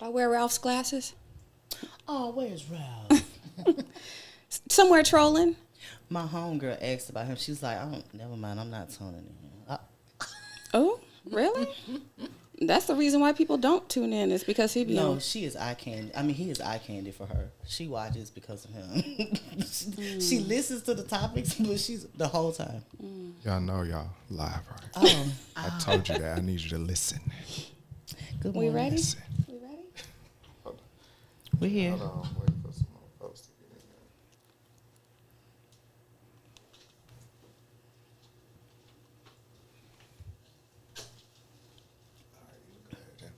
Should I wear Ralph's glasses? Oh, where's Ralph? Somewhere trolling. My homegirl asked about him. She's like, "Oh, never mind. I'm not tuning in." Oh, really? That's the reason why people don't tune in is because he be No, on. she is eye candy. I mean, he is eye candy for her. She watches because of him. She listens to the topics, but she's the whole time. Y'all know y'all live, right? I told you that. I need you to listen. Good We morning. ready? Listen. We ready? We're here. Hold on, I'm waiting for some more folks to get in there. All right, you go ahead then.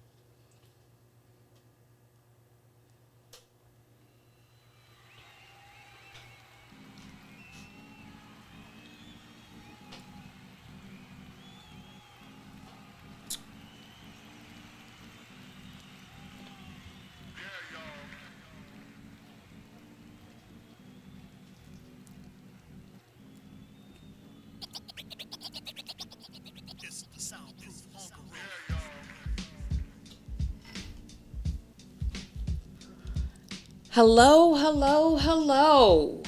Hello, hello, hello.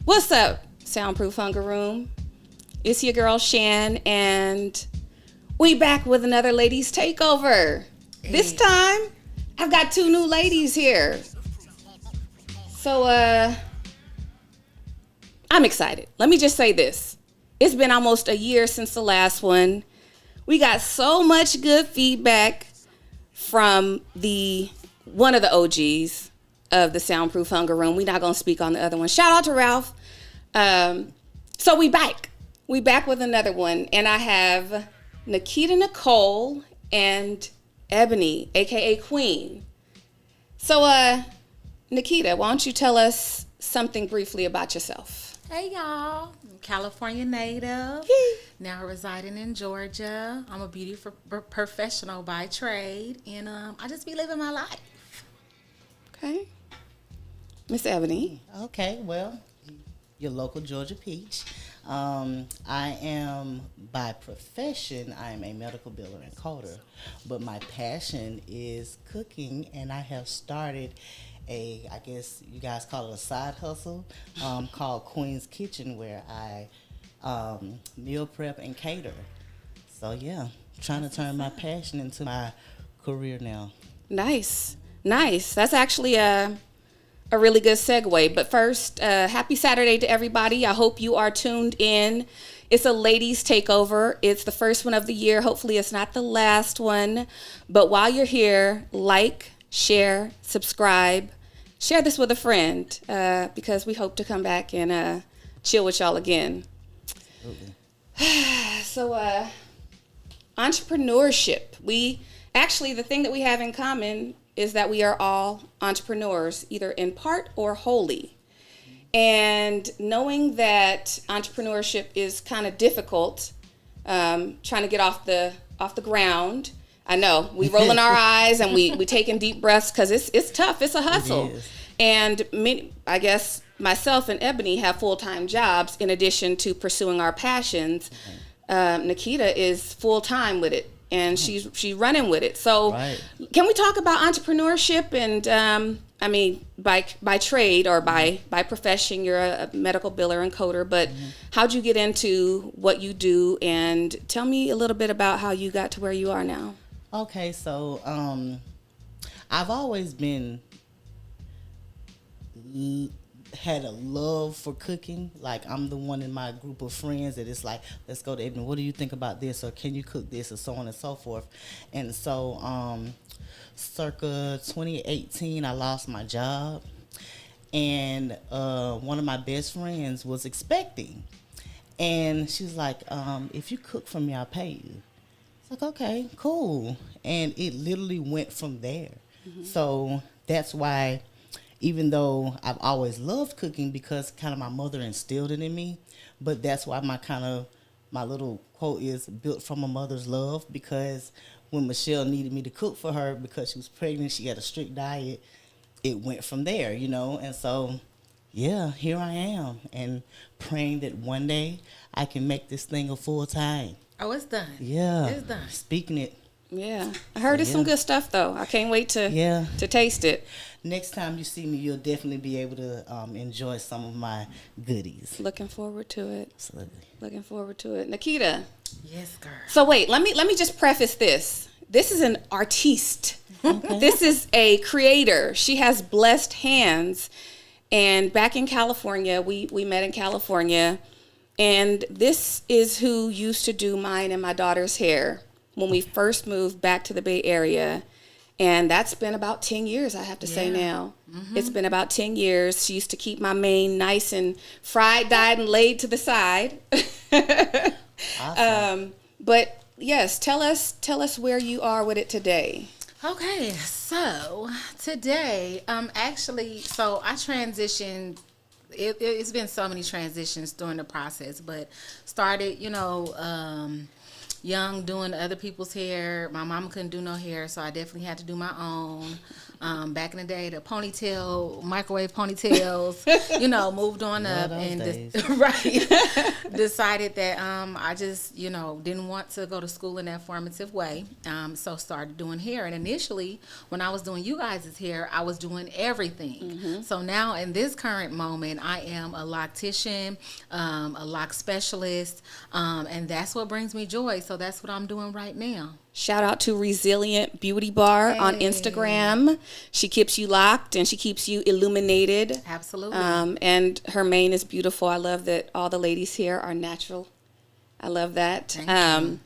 What's up, Soundproof Hunger Room? It's your girl Shan, and we back with another Ladies Takeover. This time, I've got two new ladies here. So, I'm excited. Let me just say this. It's been almost a year since the last one. We got so much good feedback from one of the OGs of the Soundproof Hunger Room. We're not going to speak on the other one. Shout out to Ralph. So we back. We back with another one. And I have Nikita Nicole and Ebony, a.k.a. Queen. So, Nikita, why don't you tell us something briefly about yourself? Hey y'all, I'm California native, now residing in Georgia. I'm a beauty professional by trade, and I just be living my life. Okay. Miss Ebony. Okay, well, your local Georgia peach. I am, by profession, I am a medical biller and coder, but my passion is cooking, and I have started I guess you guys call it a side hustle, called Queen's Kitchen, where I meal prep and cater. So yeah, trying to turn my passion into my career now. Nice. That's actually a really good segue. But first, happy Saturday to everybody. I hope you are tuned in. It's a Ladies Takeover. It's the first one of the year. Hopefully it's not the last one. But while you're here, like, share, subscribe, share this with a friend, because we hope to come back and chill with y'all again. So, entrepreneurship. The thing that we have in common is that we are all entrepreneurs, either in part or wholly. And knowing that entrepreneurship is kind of difficult, trying to get off the ground. I know we rolling our eyes and we taking deep breaths because it's tough. It's a hustle. And I guess myself and Ebony have full-time jobs in addition to pursuing our passions. Nikita is full-time with it, and she's running with it. So Can we talk about entrepreneurship? And by trade or by profession, you're a medical biller and coder, but how'd you get into what you do? And tell me a little bit about how you got to where you are now. Okay, so I've always had a love for cooking. Like, I'm the one in my group of friends that it's like, let's go to Ebony, what do you think about this, or can you cook this, or so on and so forth. And so circa 2018, I lost my job, and one of my best friends was expecting, and she was like, if you cook for me, I'll pay you. It's like, okay, cool. And it literally went from there. So that's why, even though I've always loved cooking, because kind of my mother instilled it in me, but that's why my little quote is built from a mother's love, because when Michelle needed me to cook for her because she was pregnant, she had a strict diet, it went from there, And so, yeah, here I am, and praying that one day I can make this thing a full time. Oh, it's done. Yeah. It's done. Speaking it. Yeah, I heard it's some good stuff though. I can't wait to taste it. Next time you see me, you'll definitely be able to enjoy some of my goodies. Looking forward to it. Absolutely. Looking forward to it. Nikita. Yes, girl. So wait, let me just preface this. This is an artiste. Okay. This is a creator. She has blessed hands. And back in California, we met in California. And this is who used to do mine and my daughter's hair when we first moved back to the Bay Area. And that's been about 10 years, I have to say now. Mm-hmm. It's been about 10 years. She used to keep my mane nice and fried, dyed, and laid to the side. Awesome. But yes, tell us where you are with it today. Okay, so today, so I transitioned. It's been so many transitions during the process, but started, young, doing other people's hair. My mama couldn't do no hair, so I definitely had to do my own. Back in the day, the microwave ponytails, moved on up and decided that I just, didn't want to go to school in that formative way. So started doing hair. And initially, when I was doing you guys' hair, I was doing everything. Mm-hmm. So now in this current moment, I am a loctician, a lock specialist, and that's what brings me joy. So that's what I'm doing right now. Shout out to Resilient Beauty Bar on Instagram. She keeps you locked and she keeps you illuminated. Absolutely. And her mane is beautiful. I love that all the ladies here are natural. I love that. Thank you.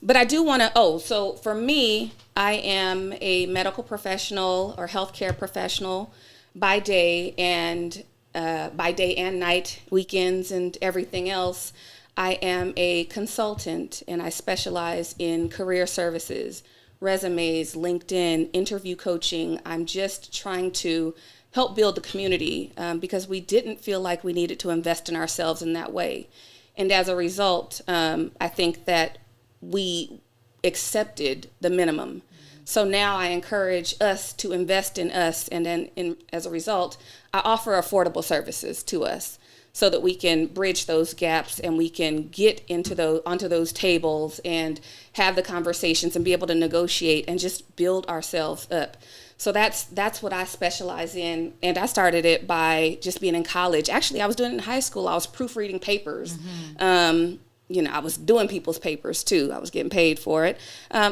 But I do want to, so for me, I am a medical professional or healthcare professional by day and night, weekends and everything else. I am a consultant and I specialize in career services, resumes, LinkedIn, interview coaching. I'm just trying to help build the community because we didn't feel like we needed to invest in ourselves in that way. And as a result, I think that we accepted the minimum. So now I encourage us to invest in us. And then as a result, I offer affordable services to us, so that we can bridge those gaps and we can get onto those tables and have the conversations and be able to negotiate and just build ourselves up. So that's what I specialize in. And I started it by just being in college. Actually, I was doing it in high school. I was proofreading papers. Mm-hmm. I was doing people's papers too. I was getting paid for it.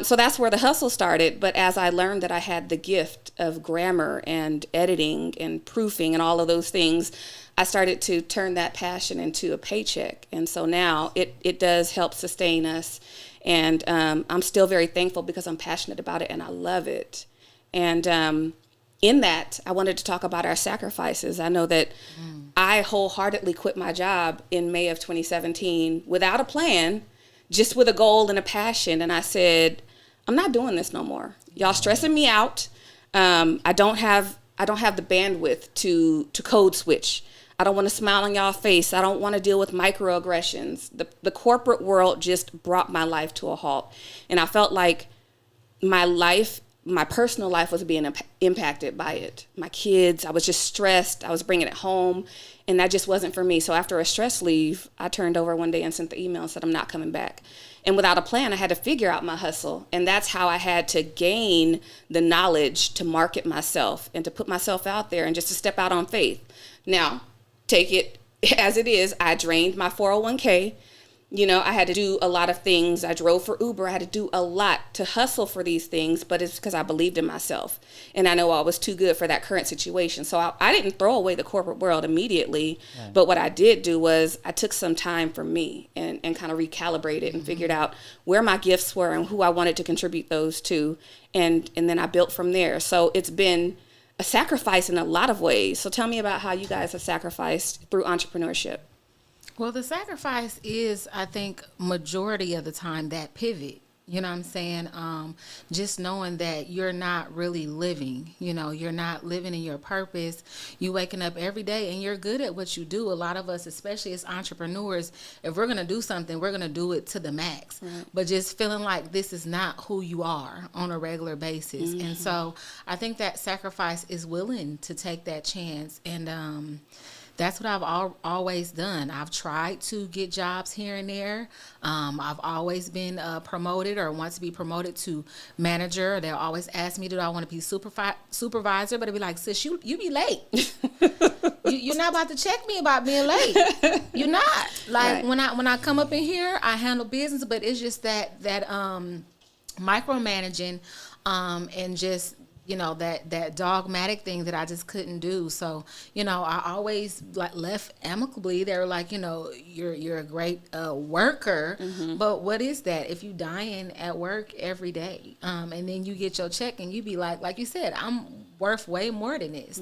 So that's where the hustle started. But as I learned that I had the gift of grammar and editing and proofing and all of those things, I started to turn that passion into a paycheck. And so now it does help sustain us. And I'm still very thankful because I'm passionate about it and I love it. And in that, I wanted to talk about our sacrifices. I know that I wholeheartedly quit my job in May of 2017 without a plan, just with a goal and a passion. And I said, I'm not doing this no more. Y'all stressing me out. I don't have the bandwidth to code switch. I don't want to smile on y'all face. I don't want to deal with microaggressions. The corporate world just brought my life to a halt. And I felt like my personal life was being impacted by it. My kids, I was just stressed. I was bringing it home, and that just wasn't for me. So after a stress leave, I turned over one day and sent the email and said, I'm not coming back. And without a plan, I had to figure out my hustle. And that's how I had to gain the knowledge to market myself and to put myself out there and just to step out on faith. Now, take it as it is. I drained my 401k. I had to do a lot of things. I drove for Uber. I had to do a lot to hustle for these things, but it's because I believed in myself. And I know I was too good for that current situation. So I didn't throw away the corporate world immediately. Right. But what I did do was I took some time for me and kind of recalibrated and figured out where my gifts were and who I wanted to contribute those to. And then I built from there. So it's been a sacrifice in a lot of ways. So tell me about how you guys have sacrificed through entrepreneurship. Well, the sacrifice is, I think, majority of the time that pivot. You know what I'm saying? Just knowing that you're not really living, you're not living in your purpose. You waking up every day and you're good at what you do. A lot of us, especially as entrepreneurs, if we're going to do something, we're going to do it to the max. Right. But just feeling like this is not who you are on a regular basis. Mm-hmm. And so I think that sacrifice is willing to take that chance. And that's what I've always done. I've tried to get jobs here and there. I've always been promoted or want to be promoted to manager. They'll always ask me, do I want to be supervisor? But it'd be like, sis, you be late. You're not about to check me about being late. You're not. Like, right. when I come up in here, I handle business, but it's just that micromanaging and just, you know, that dogmatic thing that I just couldn't do. So, you know, I always left amicably. They were like, you know, you're a great worker, but what is that if you dying at work every day? And then you get your check and you be like you said, I'm worth way more than this.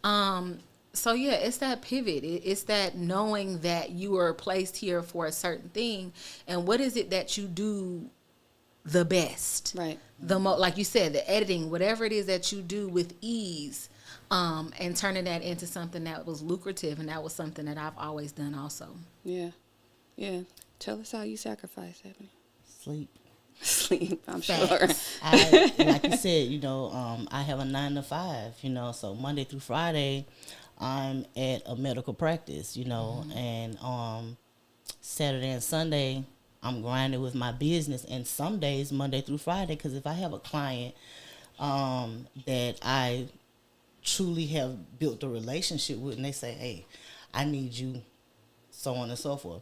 Right. So yeah, it's that pivot. It's that knowing that you are placed here for a certain thing, and what is it that you do the best, right? Like you said, the editing, whatever it is that you do with ease, and turning that into something that was lucrative, and that was something that I've always done also. Yeah. Tell us how you sacrifice, Ebony. Sleep, I'm Facts. Sure. Like you said, you know, I have a 9 to 5, you know, so Monday through Friday, I'm at a medical practice, you know, and Saturday and Sunday, I'm grinding with my business, and some days, Monday through Friday, because if I have a client that I truly have built a relationship with, and they say, hey, I need you, so on and so forth,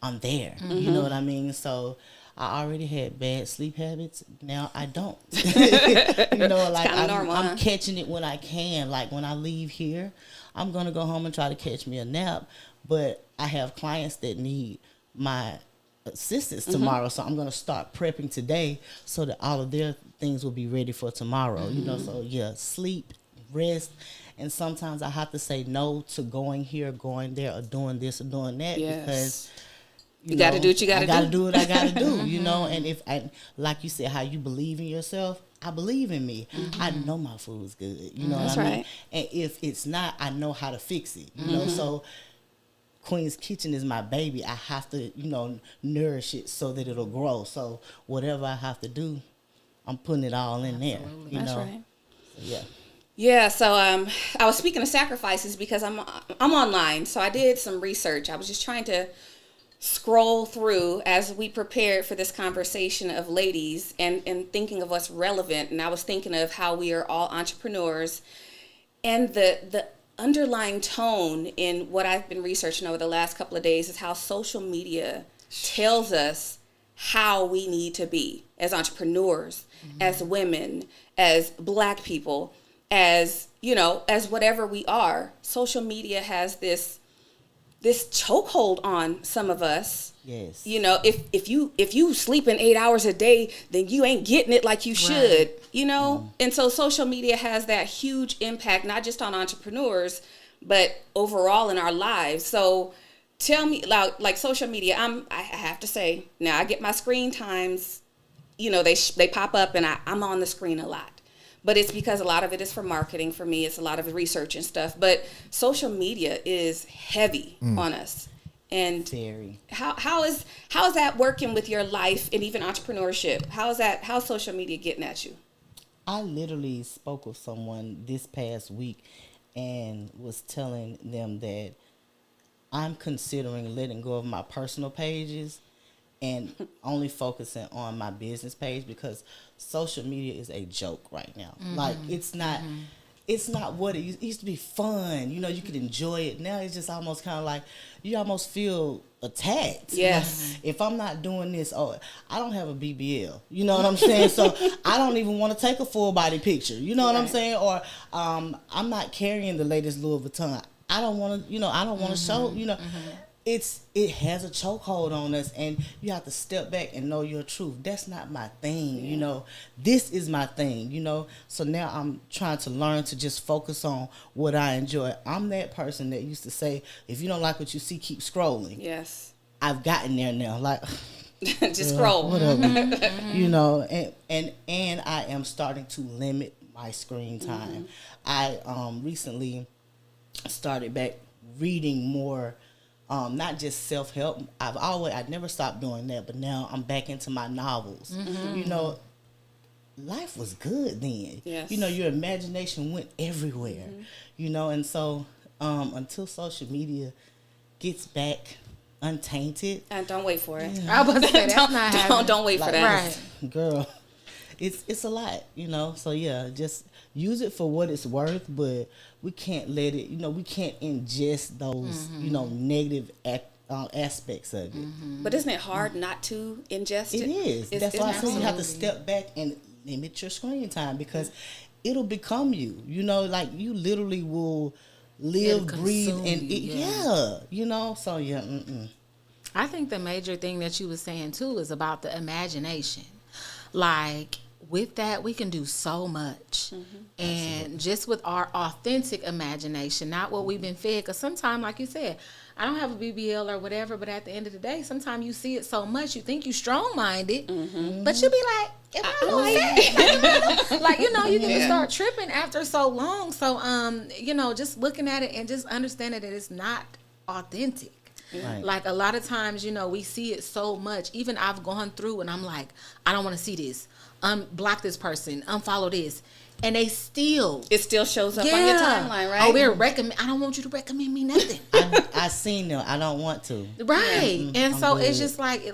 I'm there. You know what I mean? So I already had bad sleep habits. Now I don't. You know, like I'm catching it when I can. Like when I leave here, I'm going to go home and try to catch me a nap. But I have clients that need my assistance tomorrow. So I'm going to start prepping today so that all of their things will be ready for tomorrow. You know, so yeah, sleep, rest. And sometimes I have to say no to going here, going there, or doing this or doing that because you got to do what you got to do. I got to do what I got to do, you know. And if I, like you said, how you believe in yourself, I believe in me. I know my food's good, you know what I mean? Right. And if it's not, I know how to fix it, you know. So Queen's Kitchen is my baby. I have to, you know, nourish it so that it'll grow. So whatever I have to do, I'm putting it all in there, you know. Right. So, yeah. Yeah, so I was speaking of sacrifices because I'm online, so I did some research. I was just trying to scroll through as we prepared for this conversation of ladies and thinking of what's relevant. And I was thinking of how we are all entrepreneurs, and the underlying tone in what I've been researching over the last couple of days is how social media tells us how we need to be as entrepreneurs, as women, as Black people, as, you know, as whatever we are. Social media has this chokehold on some of us. Yes. You know, if you sleeping 8 hours a day, then you ain't getting it like you should, you know? And so social media has that huge impact, not just on entrepreneurs, but overall in our lives. So tell me, like social media, I have to say, now I get my screen times, you know, they pop up and I'm on the screen a lot. But it's because a lot of it is for marketing for me. It's a lot of research and stuff. But social media is heavy on us. And very. How is that working with your life and even entrepreneurship? How's social media getting at you? I literally spoke with someone this past week and was telling them that I'm considering letting go of my personal pages and only focusing on my business page because social media is a joke right now. Like it's not what it used to be. Fun, you know, you could enjoy it. Now it's just almost kind of like you almost feel attacked. Yes. Like, if I'm not doing this, I don't have a BBL. You know what I'm saying? So I don't even want to take a full body picture. You know what I'm saying? Or I'm not carrying the latest Louis Vuitton. I don't want to. You know, I don't want to show. You know. It has a chokehold on us, and you have to step back and know your truth. That's not my thing, you know. This is my thing, you know. So now I'm trying to learn to just focus on what I enjoy. I'm that person that used to say, if you don't like what you see, keep scrolling. Yes. I've gotten there now, like just scroll. Whatever. You know, and I am starting to limit my screen time. I recently started back reading more. Not just self-help. I'd never stopped doing that, but now I'm back into my novels. You know, life was good then. Yes. You know, your imagination went everywhere. You know, and so until social media gets back untainted. And don't wait for it. I was say that's not happening. Don't wait for that. Right. Girl, it's a lot, So yeah, just use it for what it's worth, but we can't let it, we can't ingest those, negative aspects of it. But isn't it hard not to ingest it? It is. That's why I say you have to step back and limit your screen time, because it'll become you. Like you literally will live, breathe, and eat. So yeah. I think the major thing that you were saying too is about the imagination. Like with that, we can do so much. And just with our authentic imagination, not what we've been fed. Because sometimes, like you said, I don't have a BBL or whatever, but at the end of the day, sometimes you see it so much, you think you strong-minded, but you'll be like, am I like, you can start tripping after so long. So, just looking at it and just understanding that it's not authentic. Right. Like a lot of times, we see it so much. Even I've gone through and I'm like, I don't want to see this. Block this person. Unfollow this. And it still shows up on your timeline, right? Oh, I don't want you to recommend me nothing. I seen them. I don't want to. Right. And so it's just like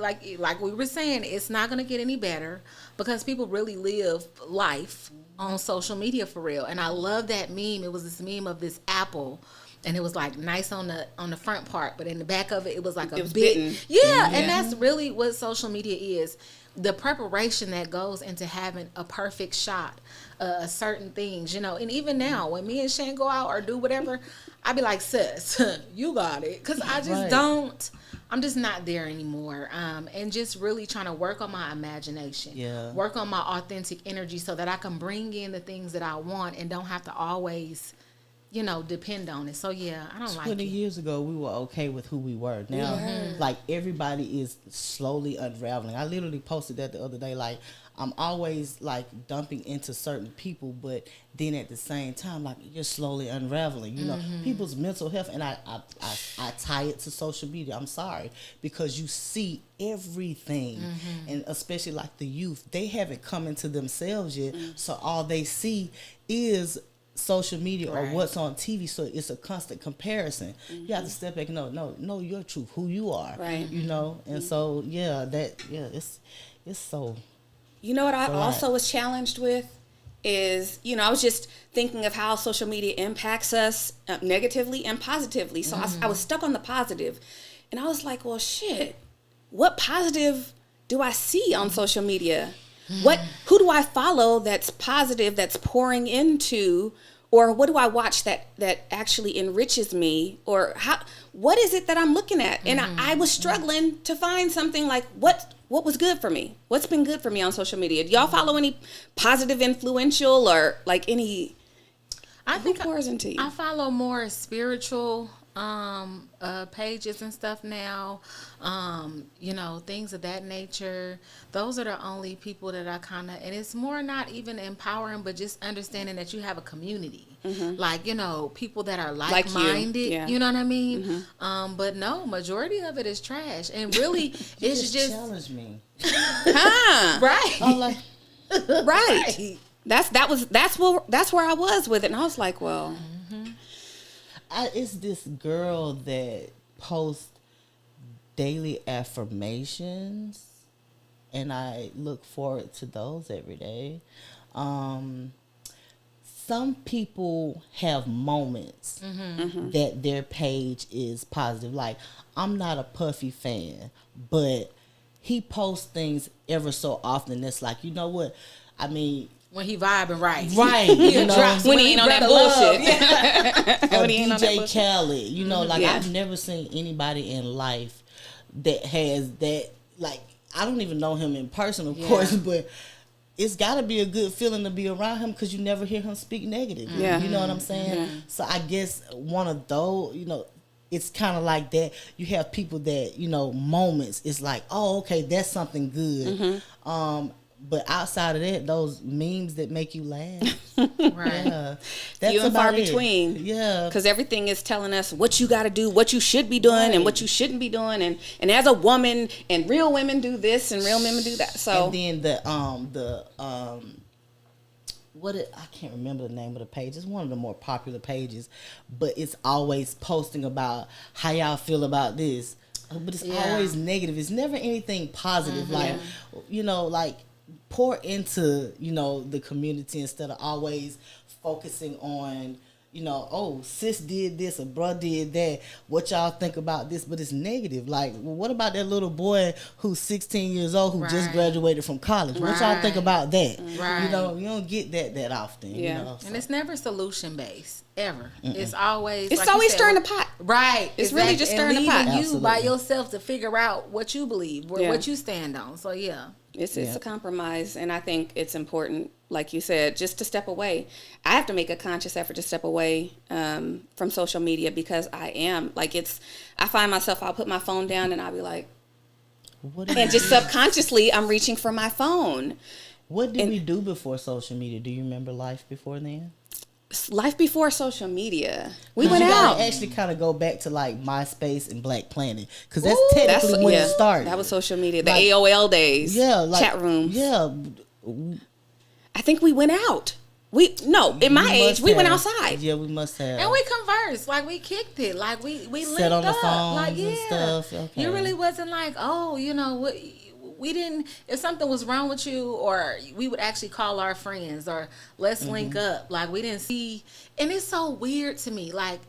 we were saying, it's not going to get any better because people really live life on social media for real. And I love that meme. It was this meme of this apple. And it was like nice on the front part, but in the back of it, it was like a big bitten. Yeah, and that's really what social media is. The preparation that goes into having a perfect shot, certain things, And even now, when me and Shane go out or do whatever, I be like, sis, you got it. Because I just I'm just not there anymore. And just really trying to work on my imagination. Yeah. Work on my authentic energy so that I can bring in the things that I want and don't have to always depend on it. So yeah, I don't like it. 20 years ago, we were okay with who we were. Now, like everybody is slowly unraveling. I literally posted that the other day. Like I'm always like dumping into certain people, but then at the same time, like you're slowly unraveling. People's mental health, and I tie it to social media. I'm sorry, because you see everything, and especially like the youth, they haven't come into themselves yet. So all they see is social media or what's on TV, so it's a constant comparison. You have to step back and know your truth, who you are, right? And so it's so. What I also was challenged with is, I was just thinking of how social media impacts us negatively and positively. So I was stuck on the positive, and I was like, well, shit, what positive do I see on social media? Who do I follow that's positive, that's pouring into, or what do I watch that actually enriches me, or what is it that I'm looking at? And I was struggling to find something like what was good for me. What's been good for me on social media? Do y'all follow any positive, influential, or like any? I think pours into you? I follow more spiritual pages and stuff now, things of that nature. Those are the only people that I and it's more not even empowering, but just understanding that you have a community, like, people that are like-minded, you know what I mean? But no, majority of it is trash, and really it's just challenge me. Right. I'm like, right. That's where I was with it, and I was like, well. It's this girl that posts daily affirmations, and I look forward to those every day. Some people have moments that their page is positive. Like, I'm not a Puffy fan, but he posts things ever so often that's like, you know what? I mean, when he vibing right. When he ain't on that bullshit. Or DJ Khaled, I've never seen anybody in life that has that. Like, I don't even know him in person, of course, but it's got to be a good feeling to be around him because you never hear him speak negative. You know what I'm saying? So I guess one of those, it's kind of like that. You have people that, moments. It's like, oh, okay, that's something good. But outside of that, those memes that make you laugh, right? That's few and far between. Because everything is telling us what you got to do, what you should be doing, and what you shouldn't be doing, and as a woman, and real women do this, and real women do that. So and then the I can't remember the name of the page. It's one of the more popular pages, but it's always posting about how y'all feel about this. But it's always negative. It's never anything positive. Like, like pour into, the community instead of always focusing on, oh, sis did this or bruh did that. What y'all think about this? But it's negative. Like, well, what about that little boy who's 16 years old who just graduated from college? What y'all think about that? Right. You don't get that often. So. And it's never solution based ever. It's always stirring the pot. Right. It's really just stirring the pot. You by yourself to figure out what you believe, what you stand on. So it's a compromise, and I think it's important, like you said, just to step away. I have to make a conscious effort to step away from social media because I find myself, I'll put my phone down and I'll be like, and just subconsciously I'm reaching for my phone. What did we do before social media? Do you remember life before then? Life before social media, we went you out. Actually, kind of go back to like MySpace and Black Planet because that's technically when it started. That was social media, the AOL days. Chat rooms. Yeah, I think we went out. In my age, we went outside. Yeah, we must have. And we conversed, like we kicked it, like we linked sat on the up, phones like and stuff. Okay. You really wasn't like, what. We didn't, if something was wrong with you, or we would actually call our friends or let's link up. Like we didn't see, and it's so weird to me. Like,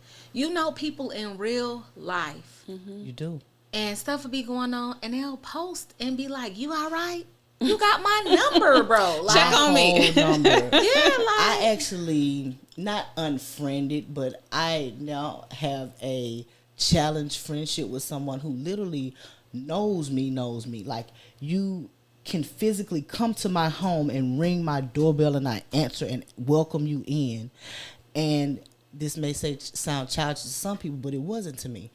people in real life. You do. And stuff would be going on and they'll post and be like, you all right? You got my number, bro. Like, check on me. Number. I actually, not unfriended, but I now have a challenge friendship with someone who literally knows me. Like, you can physically come to my home and ring my doorbell and I answer and welcome you in. And this may sound childish to some people, but it wasn't to me.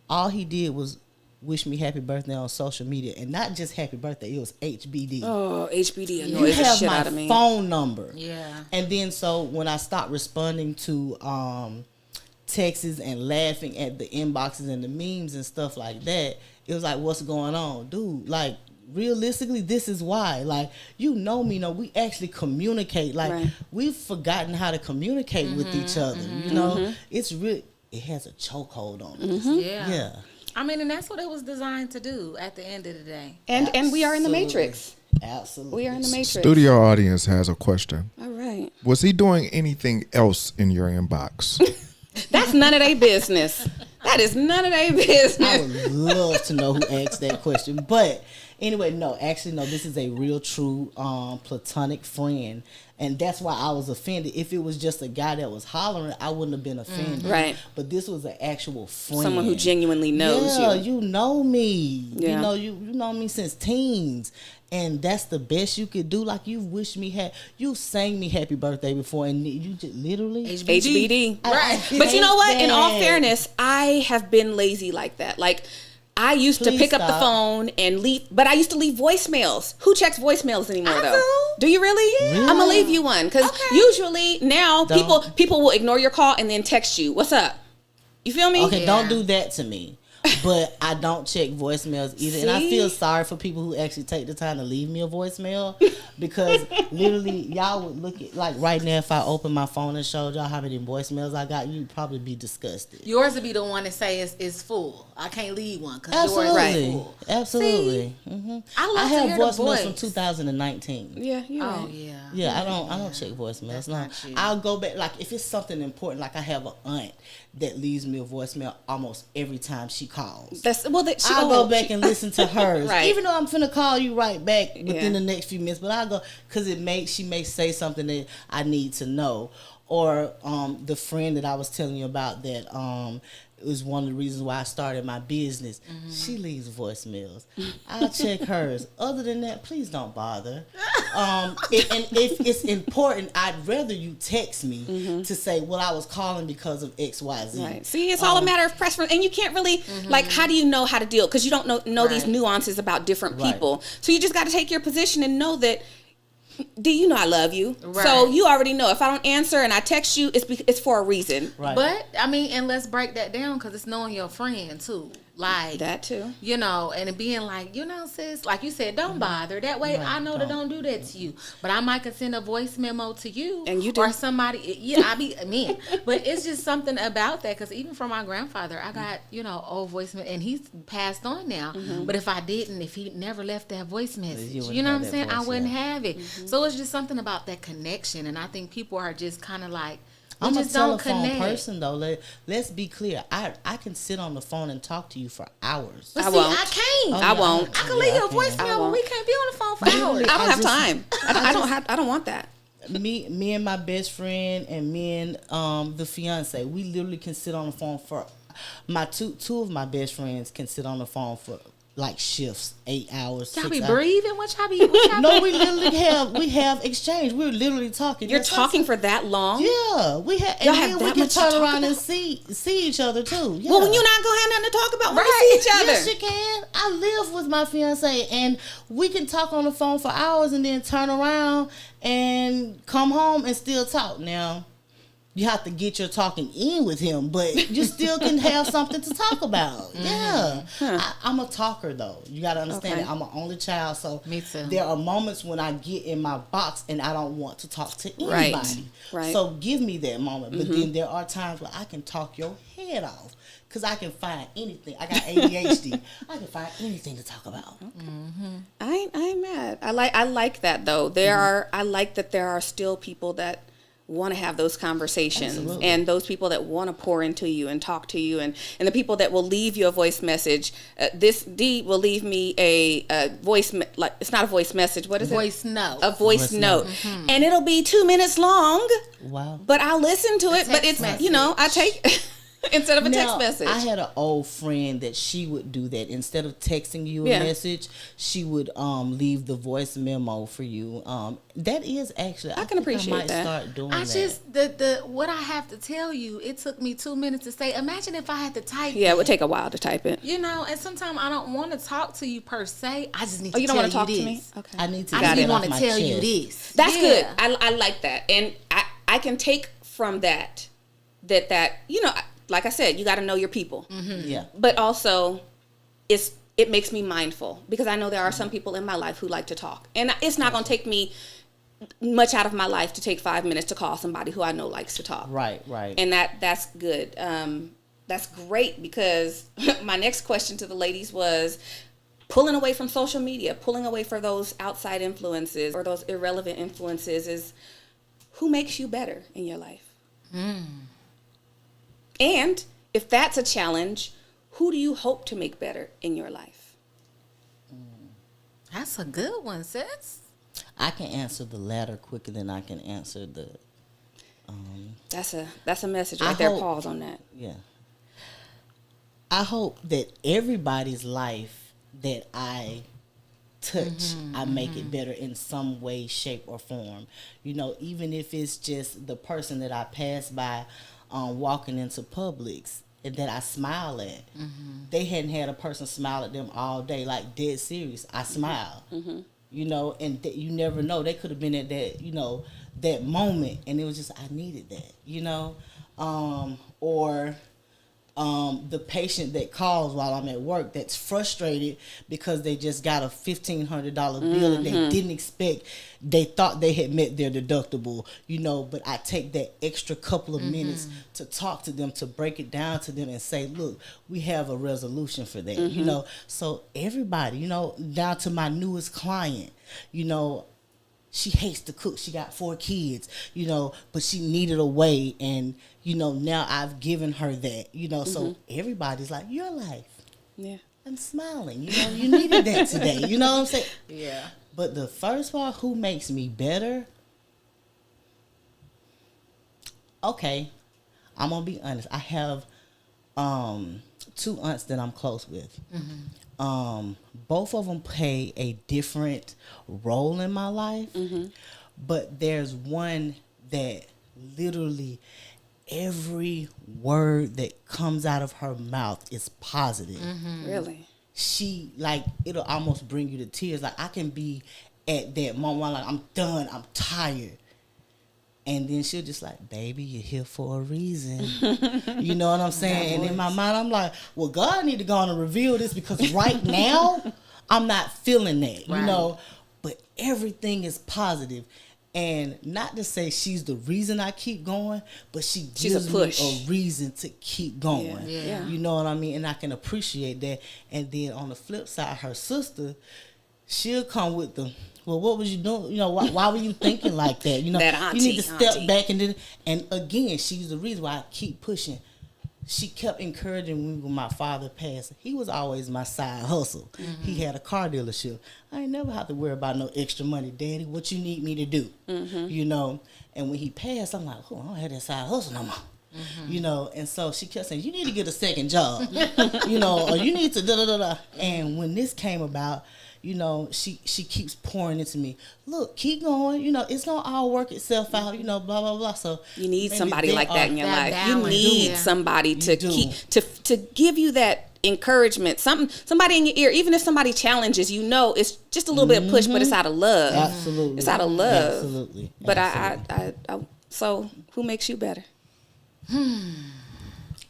All he did was wish me happy birthday on social media, and not just happy birthday, it was HBD. Oh, HBD annoys the shit out of me. You have my phone number. Yeah. And then so when I stopped responding to texts and laughing at the inboxes and the memes and stuff like that, it was like, what's going on? Dude, like, realistically, this is why. Like, me, we actually communicate. Like, we've forgotten how to communicate with each other. It's real. It has a chokehold on us. Yeah. I mean, and that's what it was designed to do at the end of the day. And we are in the Matrix. Absolutely. We are in the Matrix. Studio audience has a question. All right. Was he doing anything else in your inbox? That's none of their business. That is none of their business. I would love to know who asked that question. But anyway, no, this is a real, true, platonic friend. And that's why I was offended. If it was just a guy that was hollering, I wouldn't have been offended. Right. But this was an actual friend. Someone who genuinely knows you. Yeah, you know me. Yeah. You know me since teens. And that's the best you could do. Like, you sang me happy birthday before, and you just literally HBD. Right. But you know what? In all fairness, I have been lazy like that. Like, I used to pick up the phone and leave, but I used to leave voicemails. Who checks voicemails anymore, though? Do you really? Yeah. I'm gonna leave you one because usually now people will ignore your call and then text you, "What's up?" You feel me? Okay, don't do that to me. But I don't check voicemails either. And I feel sorry for people who actually take the time to leave me a voicemail, because literally y'all would look at, like, right now, if I open my phone and showed y'all how many voicemails I got, you'd probably be disgusted. Yours would be the one that say it's full. I can't leave one because yours is full. Absolutely. I have voicemails from 2019. Yeah, you're right. Oh yeah. Yeah, I don't check voicemails. No, I'll go back. Like, if it's something important, like I have an aunt that leaves me a voicemail almost every time she calls. I'll go back and listen to hers, Right. even though I'm finna call you right back within the next few minutes. But I'll go because she may say something that I need to know, or the friend that I was telling you about that it was one of the reasons why I started my business. She leaves voicemails. I'll check hers. Other than that, please don't bother. And if it's important, I'd rather you text me to say, well, I was calling because of X, Y, Z. Right. See, it's all a matter of preference, and you can't really like. How do you know how to deal? Because you don't know these nuances about different people. So you just got to take your position and know that. Do you know I love you? Right. So you already know if I don't answer and I text you, it's for a reason. Right. But I mean, and let's break that down because it's knowing your friend too. Like That too. You know, and it being like, sis, like you said, don't bother. That way I know that don't do that to you. But I might can send a voice memo to you. And you do. Or somebody, man. But it's just something about that. Because even from my grandfather, I got, old voice memo. And he's passed on now. But if he never left that voice message, you know what I'm saying? I wouldn't have it. So it's just something about that connection. And I think people are just kind of like, I'm a telephone person, though. Let's be clear. I can sit on the phone and talk to you for hours. But I see, won't. I can't. I won't. I can leave you a voicemail, but we can't be on the phone for hours. I don't have time. I don't want that. Me and my best friend and me and the fiance, we literally can sit on the phone for my two of my best friends can sit on the phone for like shifts, 8 hours. Y'all be 6 hours. breathing? What y'all be? No, we literally have exchange. We're literally talking. You're talking for that long? Yeah, we have. Y'all And have then that we can much to turn talk around about? and see each other too. Yeah. Well, when you're not gonna have nothing to talk about, when we see each other. Yes, you can. I live with my fiance, and we can talk on the phone for hours, and then turn around and come home and still talk. Now, you have to get your talking in with him, but you still can have something to talk about. Yeah. I'm a talker, though. You got to understand that I'm an only child, so Me too. there are moments when I get in my box and I don't want to talk to anybody. Right. So give me that moment. But then there are times where I can talk your head off because I can find anything. I got ADHD. I can find anything to talk about. I ain't mad. I like that though. I like that there are still people that want to have those conversations. Absolutely. And those people that want to pour into you and talk to you, and the people that will leave you a voice message. This D will leave me a voice like it's not a voice message. What is Voice it? note. A voice note, Mm-hmm. and it'll be 2 minutes long. Wow. But I'll listen to it. But text it's message. I take instead of a text Now, message. I had an old friend that she would do that. Instead of texting you a Yeah. message, she would leave the voice memo for you. That is actually I can think appreciate I might that. start doing I that. just what I have to tell you, it took me 2 minutes to say. Imagine if I had to type. Yeah, it would take a while to type it. And sometimes I don't want to talk to you per se. I just need Oh, to you don't tell want to talk you to me? this. Okay. I need to I get just it want off to my tell chest. you this. That's Yeah. good. I like that, and I can take from that like I said, you got to know your people. Yeah. But also, it makes me mindful because I know there are some people in my life who like to talk, and it's not going to take me much out of my life to take 5 minutes to call somebody who I know likes to talk. Right. And that's good. That's great because my next question to the ladies was pulling away from social media, pulling away from those outside influences or those irrelevant influences is who makes you better in your life. And if that's a challenge, who do you hope to make better in your life? That's a good one, sis. I can answer the latter quicker than I can answer the. That's a message right I there. hope- Pause on that. Yeah. I hope that everybody's life that I touch, I make it better in some way, shape, or form. Even if it's just the person that I pass by walking into Publix and that I smile at. They hadn't had a person smile at them all day, like dead serious. I smile. And you never know. They could have been at that, that moment, and it was just, I needed that, or the patient that calls while I'm at work that's frustrated because they just got a $1,500 bill and they didn't expect. They thought they had met their deductible, but I take that extra couple of minutes to talk to them, to break it down to them and say, look, we have a resolution for that, So everybody, down to my newest client, she hates to cook. She got 4 kids, but she needed a way. And, now I've given her that, so everybody's like, your life. Yeah. I'm smiling. You needed that today. You know what I'm saying? Yeah. But the first part, who makes me better? Okay. I'm going to be honest. I have 2 aunts that I'm close with. Both of them play a different role in my life, but there's one that literally every word that comes out of her mouth is positive. Really? She, it'll almost bring you to tears. I can be at that moment, I'm done, I'm tired. And then she'll just like, baby, you're here for a reason. You know what I'm saying? And in my mind, I'm like, well, God need to go on and reveal this, because right now, I'm not feeling that, you know. But everything is positive. And not to say she's the reason I keep going, but she gives me a reason to keep going. Yeah. You know what I mean? And I can appreciate that. And then on the flip side, her sister, she'll come with the, well, what was you doing? You know, why were you thinking like that? You know, that auntie, you need to step back and again, she's the reason why I keep pushing. She kept encouraging me when my father passed. He was always my side hustle. Mm-hmm. He had a car dealership. I ain't never have to worry about no extra money. Daddy, what you need me to do? Mm-hmm. You know, and when he passed, I'm like, oh, I don't have that side hustle no more. Mm-hmm. You know, and so she kept saying, you need to get a second job. You know, or you need to da-da-da-da. And when this came about, you know, she keeps pouring into me. Look, keep going. You know, it's gonna all work itself out. You know, blah blah blah. So you need somebody like that in your life. Balance. You need somebody to keep to give you that encouragement. Somebody in your ear. Even if somebody challenges, you know, it's just a little bit of push, but it's out of love. Absolutely, it's out of love. Absolutely. But I so who makes you better?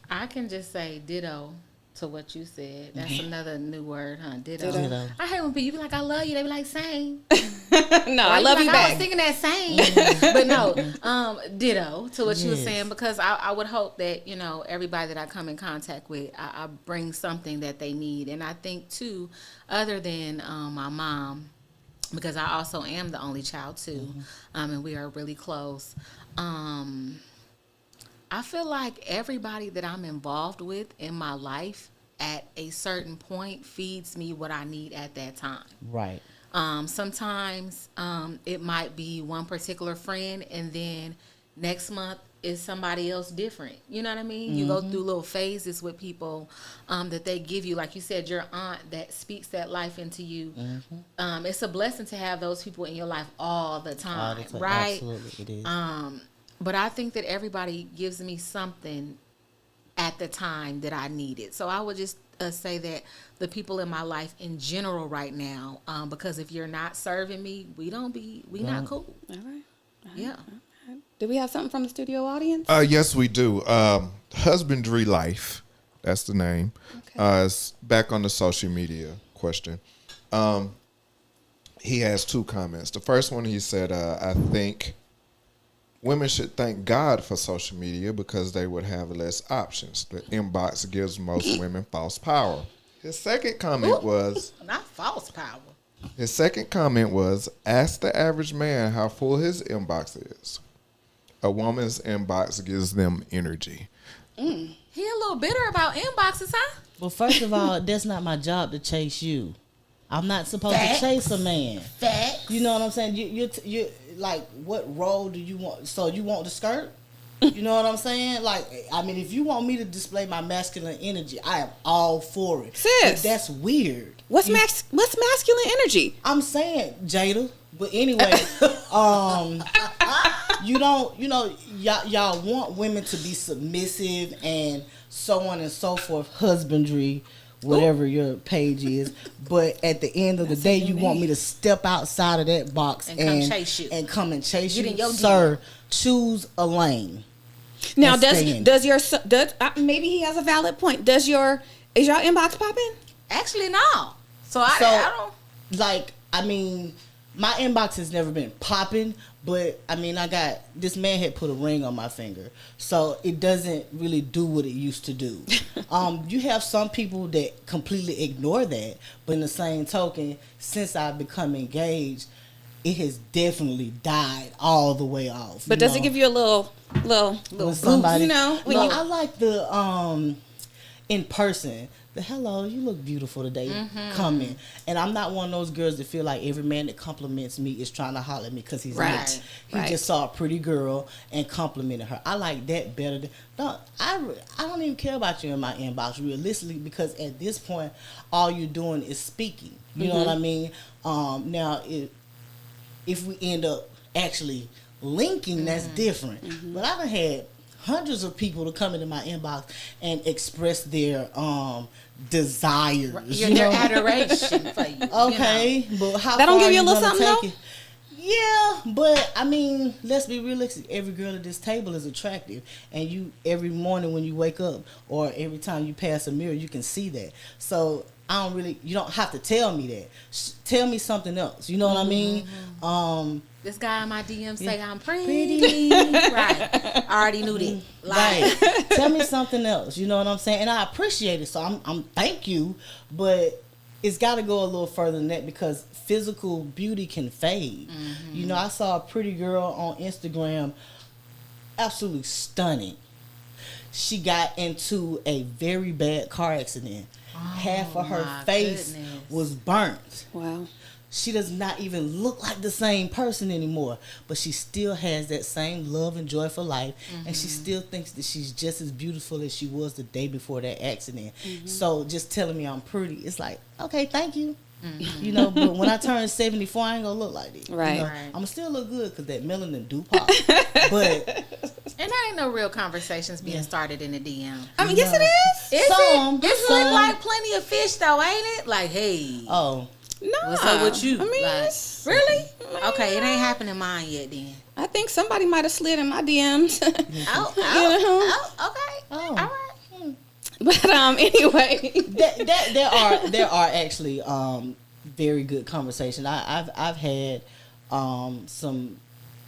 I can just say ditto to what you said. That's another new word, huh? Ditto. I hate when people be like, I love you. They be like, same. No, I love you back. I was thinking that same. But no, ditto to what you were saying, because I would hope that, you know, everybody that I come in contact with, I bring something that they need. And I think, too, other than my mom, because I also am the only child, too, and we are really close, I feel like everybody that I'm involved with in my life at a certain point feeds me what I need at that time. Right. Sometimes it might be one particular friend, and then next month is somebody else different. You know what I mean? You go through little phases with people that they give you. Like you said, your aunt that speaks that life into you. It's a blessing to have those people in your life all the time, right? Absolutely, it is. But I think that everybody gives me something at the time that I need it. So I would just say that the people in my life in general right now, because if you're not serving me, we not cool. All right. Yeah. All right. Do we have something from the studio audience? Yes, we do. Husbandry Life, that's the name. Okay. It's back on the social media question. He has two comments. The first one, he said, I think women should thank God for social media because they would have less options. The inbox gives most women false power. His second comment was... Not false power. His second comment was, ask the average man how full his inbox is. A woman's inbox gives them energy. He a little bitter about inboxes, huh? Well, first of all, that's not my job to chase you. I'm not supposed to chase a man. Facts. You know what I'm saying? You like, what role do you want? So you want the skirt? You know what I'm saying? Like, I mean, if you want me to display my masculine energy, I am all for it. Sis, but that's weird. What's masculine energy? I'm saying, Jada. But anyway, you don't, you know, y'all want women to be submissive and so on and so forth, husbandry, whatever your page is. But at the end of the day, you want me to step outside of that box and come chase you. And come and chase you. Sir, choose a lane. Now, does maybe he has a valid point. Is your inbox popping? Actually, no. So I don't. Like, I mean, my inbox has never been popping, but I mean, this man had put a ring on my finger, so it doesn't really do what it used to do. You have some people that completely ignore that, but in the same token, since I've become engaged, it has definitely died all the way off. But does it give you a little boost, you know? I like the in person. The hello, you look beautiful today. Coming, and I'm not one of those girls that feel like every man that compliments me is trying to holler at me because he's not. He just saw a pretty girl and complimented her. I like that better than I don't even care about you in my inbox realistically, because at this point, all you're doing is speaking. You know what I mean? Now, if we end up actually linking, that's different. But I've had hundreds of people to come into my inbox and express their desires. Their adoration for you. Okay, but how that don't far give you a you little something though? Yeah, but I mean, let's be realistic. Every girl at this table is attractive, and you every morning when you wake up, or every time you pass a mirror, you can see that. So you don't have to tell me that. Tell me something else. You know what I mean? This guy in my DM say I'm pretty. Right. I already knew that. Like, Right. Tell me something else. You know what I'm saying? And I appreciate it. So I'm thank you, but it's got to go a little further than that because physical beauty can fade. You know, I saw a pretty girl on Instagram, absolutely stunning. She got into a very bad car accident. Half of her my face goodness. was burnt. Wow. She does not even look like the same person anymore, but she still has that same love and joy for life, and she still thinks that she's just as beautiful as she was the day before that accident. So just telling me I'm pretty, it's like, okay, thank you. You know, but when I turn 74, I ain't gonna look like this. Right. You know, Right. I'm gonna still look good because that melanin do pop. But and there ain't no real conversations being started in the DM. I mean, yes, it is. Is Some- it? It's some- look like plenty of fish though, ain't it? Like, hey, oh, No. what's up with you? I mean, Like, it's- really? Okay, it ain't happening mine yet then. I think somebody might have slid in my DMs. Oh, okay. Oh. All right. But anyway. there are actually very good conversation. I've had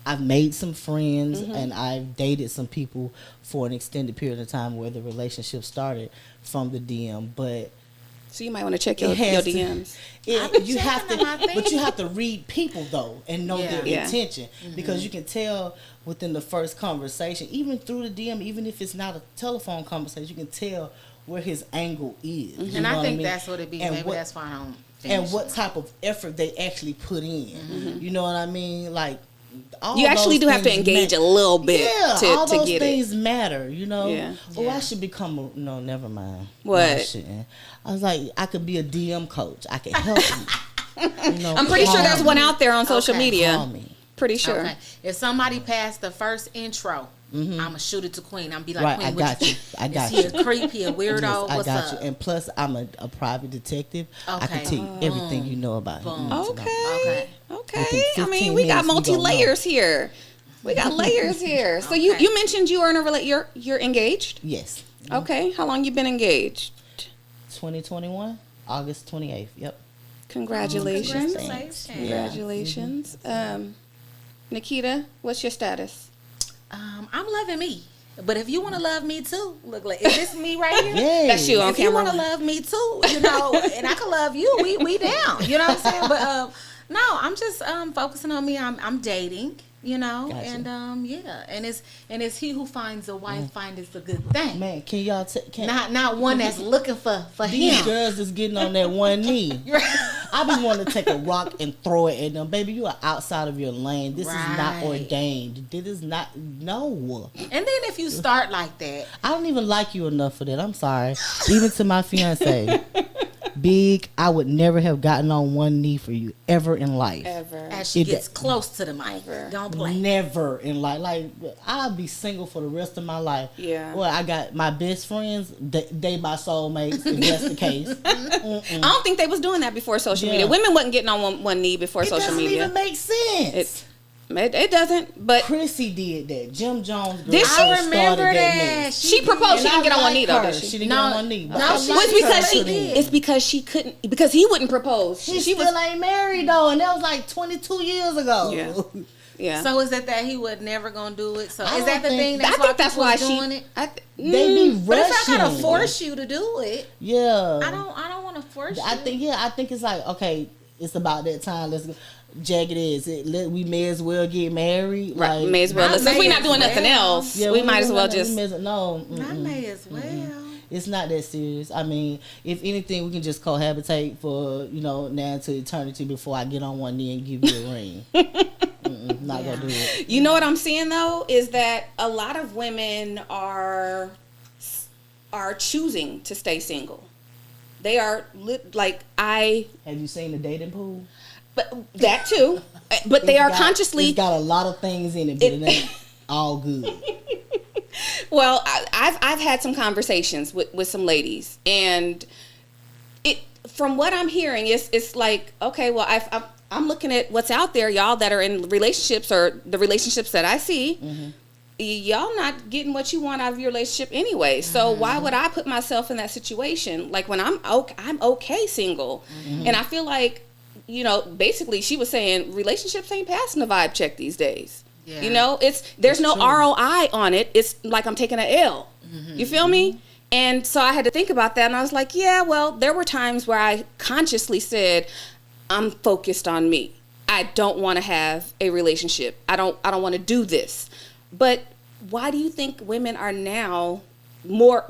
I've made some friends and I've dated some people for an extended period of time where the relationship started from the DM, but So you might want to check your it has to- DMs. I've been you have to, checking on my but you thing. have to read people though and know their Yeah. intention because you can tell within the first conversation, even through the DM, even if it's not a telephone conversation, you can tell where his angle is. You And know I what think mean? that's what it be. And Maybe what- that's why I don't and finish what it. type of effort they actually put in. You know what I mean? Like all You actually those do have to things engage a little bit all to those get things it. matter, you know. Yeah. Oh, Yeah. I should become a no. Never mind. What? No, I shouldn't. I was like, I could be a DM coach. I could help you. You know, I'm pretty sure call there's me. one out there on social Okay. media. Call me. Pretty sure. Okay. If somebody passed the first intro, I'ma shoot it to Queen. I'm be like, Right, Queen, I what got you. I got is you. he a creep? He a weirdo? Yes, I What's got up? you. And plus, I'm a private detective. I can Okay. tell you everything you know about him. Boom. Okay. Okay. Okay. I 15 mean, we got minutes, we gonna multi-layers here. We got layers here. So Okay. you mentioned you are in a you're engaged. Yes. Okay. How long you been engaged? 2021, August 28th. Yep. Congratulations. Congratulations. Congratulations. Nikita, what's your status? I'm loving me. But if you want to love me too, look like is this me right here? Yay. That's you on If you camera. want to love me too, you know, and I can love you, we down. You know what I'm saying? But no, I'm just focusing on me. I'm dating, you know, Gotcha. and yeah, and it's he who finds a wife findeth a good thing. Man, can y'all Not one that's looking for these him. girls is getting on that one knee. I be wanting to take a rock and throw it at them. Baby, you are outside of your lane. This is not Right. ordained. This is not, no. And then if you start like that, I don't even like you enough for that. I'm sorry. Even to my fiance. Big, I would never have gotten on one knee for you ever in life. Ever. as she It- gets close to the mic, don't play. Never in life. Like, I'll be single for the rest of my life. Yeah. Well, I got my best friends. They my soulmates, if that's the case. I don't think they was doing that before social Yeah. media. Women wasn't getting on one knee before It social doesn't media. even make sense. It doesn't. But Chrissy did that. Jim Jones girl Did she? started I remember that. mess. she proposed. She And didn't get I on one like knee though, her. did she? She didn't No, get on one knee. no, But I she Well, it's like her because for that. it's because she couldn't because he wouldn't propose. She She still was ain't married though, and that was like 22 years ago. Yeah. yeah. So is it that he was never gonna do it? So I is that don't the think- thing? I think that's people why was doing it. They be But if I gotta rushing. force you to do it, Yeah. I don't want to force you. I think it's like, okay, it's about that time. Let's go. Jagged is it? We may as well get married. Right, Like, may as well. Not Since we're may not doing as nothing well. else, yeah, we might as well just. no. I may as well. It's not that serious. I mean, if anything, we can just cohabitate for now to eternity before I get on one knee and give you a ring. Not gonna do it. You know what I'm seeing though is that a lot of women are choosing to stay single. They are Have you seen the dating pool? but that too. But they are It's consciously. got a lot of things in it, but it ain't all good. Well, I've had some conversations with some ladies, and it from what I'm hearing, it's like, okay, well, I'm looking at what's out there, y'all that are in relationships or the relationships that I see. Y'all not getting what you want out of your relationship anyway. So why would I put myself in that situation? Like when I'm okay single, and I feel like, you know, basically she was saying relationships ain't passing the vibe check these days. Yeah. You know, there's no true. ROI on it. It's like I'm taking an L. You feel me? And so I had to think about that, and I was like, yeah, well, there were times where I consciously said, I'm focused on me. I don't want to have a relationship. I don't want to do this. But why do you think women are now more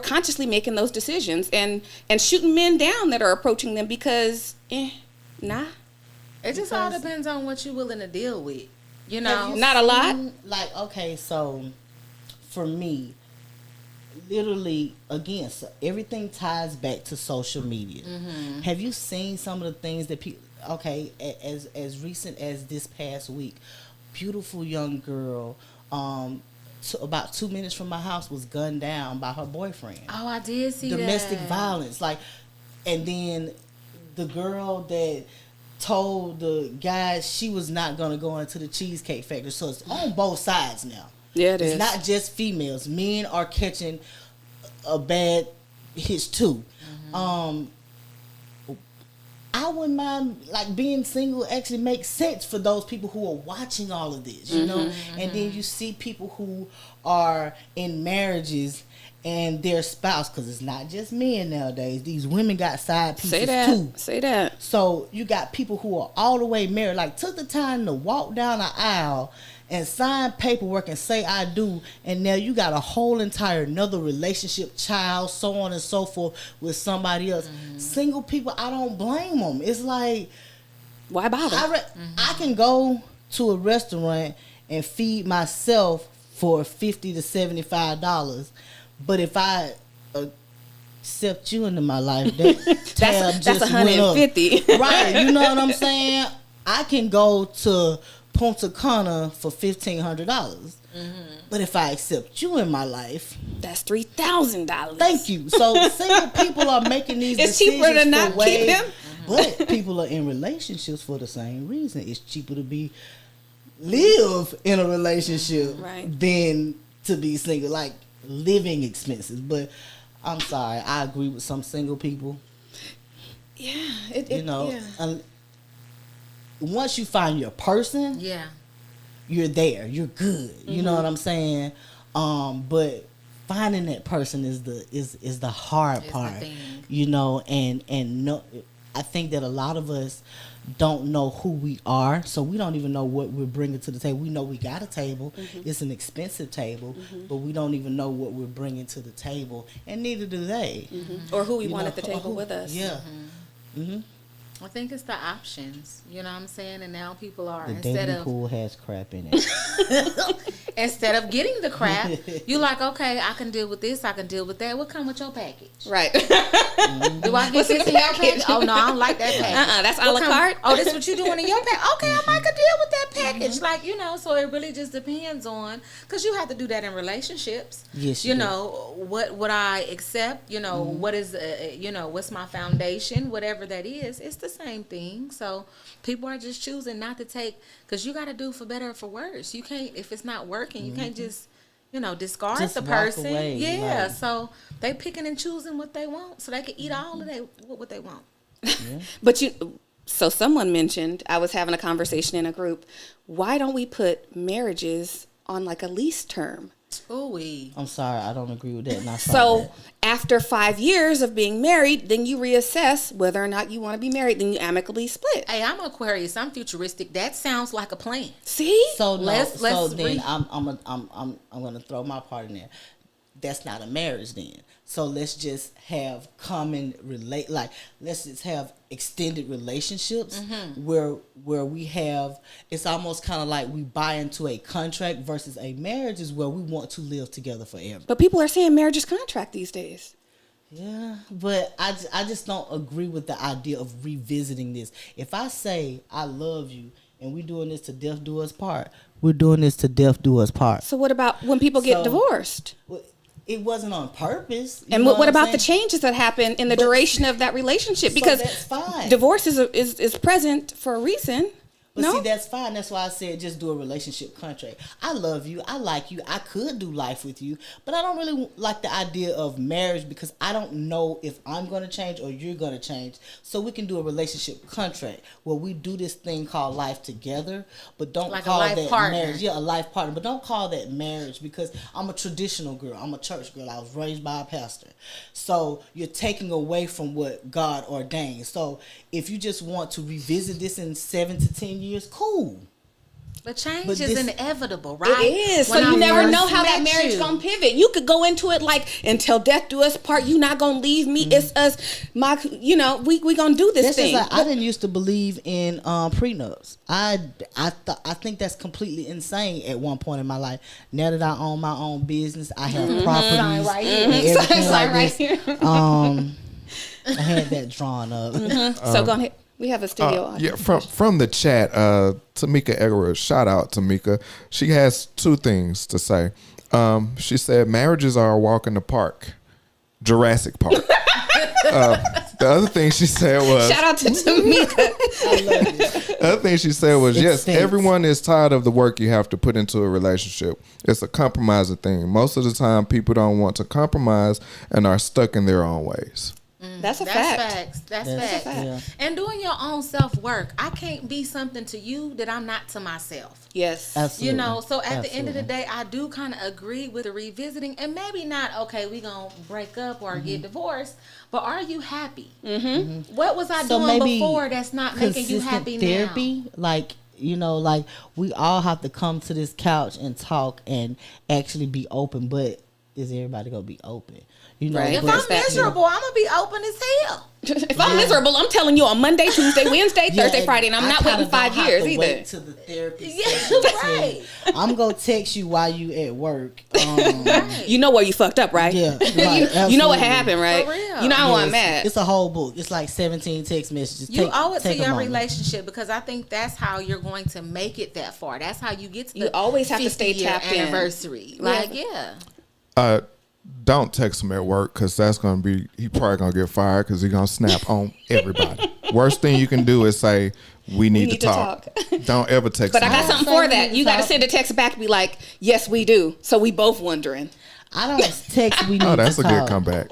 consciously making those decisions and shooting men down that are approaching them because nah. It just all depends on what you're willing to deal with. You know, Not a lot. Like, okay, so for me, literally, again, so everything ties back to social media. Have you seen some of the things that people? Okay, as recent as this past week, beautiful young girl, about 2 minutes from my house, was gunned down by her boyfriend. Oh, I did see Domestic that. violence, like, and then the girl that told the guy she was not going to go into the Cheesecake Factory. So it's on both sides now. Yeah, it It's is. not just females. Men are catching a bad hit too. I wouldn't mind, like, being single actually makes sense for those people who are watching all of this, you know? And then you see people who are in marriages and their spouse, because it's not just men nowadays. These women got side pieces too. Say that. So you got people who are all the way married, like took the time to walk down the aisle and sign paperwork and say I do, and now you got a whole entire another relationship, child, so on and so forth with somebody else. Single people, I don't blame them. It's like, Why bother? I can go to a restaurant and feed myself for $50 to $75, but if I accept you into my life, that tab that's just went up. $150. Right, you know what I'm saying? I can go to Punta Cana for $1,500, but if I accept you in my life, That's $3,000. thank you. So single people are making these It's decisions cheaper to for not keep ways, him. but people are in relationships for the same reason. It's cheaper to live in a relationship Right. than to be single, like living expenses. But I'm sorry, I agree with some single people. Yeah. You know, yeah. Once you find your person, Yeah. you're there. You're good. You know what I'm saying? But finding that person is the hard Is the part. thing. You know, and no, I think that a lot of us don't know who we are, so we don't even know what we're bringing to the table. We know we got a table. It's an expensive table, but we don't even know what we're bringing to the table, and neither do they. Or who we You want know, at the table who- with us. Yeah. I think it's the options, you know what I'm saying? And now people are, The instead dating of pool has crap in it. getting the crap, you like, okay, I can deal with this, I can deal with that. What come with your package? Right. Do I get What's in this the in your package? package? Oh no, I don't like that package. That's a la carte. Oh, this what you doing in your package? Okay, I might could deal with that package. Like, you know, so it really just depends on, because you have to do that in relationships. Yes, you you do. know, what would I accept? You know, what is you know, what's my foundation? Whatever that is, it's the same thing. So people are just choosing not to take, because you got to do for better or for worse. You can't, if it's not working, you can't just, you know, discard Just the walk person. away, Yeah, like- so they picking and choosing what they want, so they can eat all of what they want. But so someone mentioned, I was having a conversation in a group, why don't we put marriages on like a lease term? Ooh-wee. I'm sorry, I don't agree with that. And I saw So that. after 5 years of being married, then you reassess whether or not you want to be married. Then you amicably split. Hey, I'm Aquarius. I'm futuristic. That sounds like a plan. See? So no, Let's so then re- I'm gonna throw my part in there. That's not a marriage then. So let's just have let's just have extended relationships where we have, it's almost kind of like we buy into a contract, versus a marriage is where we want to live together forever. But people are saying marriage is contract these days. Yeah, but I just don't agree with the idea of revisiting this. If I say I love you and we doing this to death do us part, we're doing this to death do us part. So what about when people get So- divorced? Well, it wasn't on purpose. And what about the changes that happen in the duration of that relationship? Because that's fine. divorce is present for a reason. But No? see, that's fine. That's why I said just do a relationship contract. I love you. I like you. I could do life with you. But I don't really like the idea of marriage because I don't know if I'm going to change or you're going to change. So we can do a relationship contract where we do this thing called life together, but don't Like a call life that partner. marriage. Yeah, a life partner. But don't call that marriage because I'm a traditional girl. I'm a church girl. I was raised by a pastor. So you're taking away from what God ordained. So if you just want to revisit this in 7 to 10 years, cool. But change But is this- inevitable, right? It is. When So you I never first know how that met marriage you- gonna pivot. You could go into it like until death do us part. You not gonna leave me. It's us. We gonna do this That's thing. just like I didn't used to believe in prenups. I think that's completely insane at one point in my life. Now that I own my own business, I have properties Sign right here. and everything Sign like right this. here. I had that drawn up. So go ahead. We have a studio audience. Yeah, from the chat, Tamika Edwards, shout out Tamika. She has two things to say. She said marriages are a walk in the park, Jurassic Park. The other thing she said was, Shout out to Tamika. I the other thing she said was, It yes, stinks. everyone is tired of the work you have to put into a relationship. It's a compromising thing. Most of the time, people don't want to compromise and are stuck in their own ways. That's a That's fact. facts. That's That's facts. a fact. Yeah. And doing your own self work. I can't be something to you that I'm not to myself. Yes. Absolutely. You know, so at the end of the Absolutely. day, I do kind of agree with the revisiting, and maybe not. Okay, we gonna break up or get divorced, but are you happy? Mm-hmm. What was I So doing maybe before that's not making you consistent happy therapy, now? like like we all have to come to this couch and talk and actually be open. But is everybody gonna be open? Right. If but- I'm miserable, I'm gonna be open as hell. If I'm miserable, I'm telling you on Monday, Tuesday, Wednesday, Yeah, Thursday, Friday, and I'm I not kinda waiting 5 don't have years to either. Wait to the therapy Yeah, session to tell right. you, I'm gonna text you while you at work. You know where you fucked up, right? Yeah, right, You know what absolutely. happened, right? For real. You know how I'm Yes, mad. It's a whole book. It's like 17 text messages. You owe it to take a your moment. relationship because I think that's how you're going to make it that far. That's how you get to the You always have to stay 50-year tapped in. anniversary. Like, yeah. Don't text him at work because that's going to be, he probably going to get fired because he's going to snap on everybody. Worst thing you can do is say, we need to talk. Don't ever text But I him. got at something Say for we that. need to You got to talk. send a text back and be like, yes, we do. So we both wondering. I don't text. We need Oh, that's to a talk. good comeback.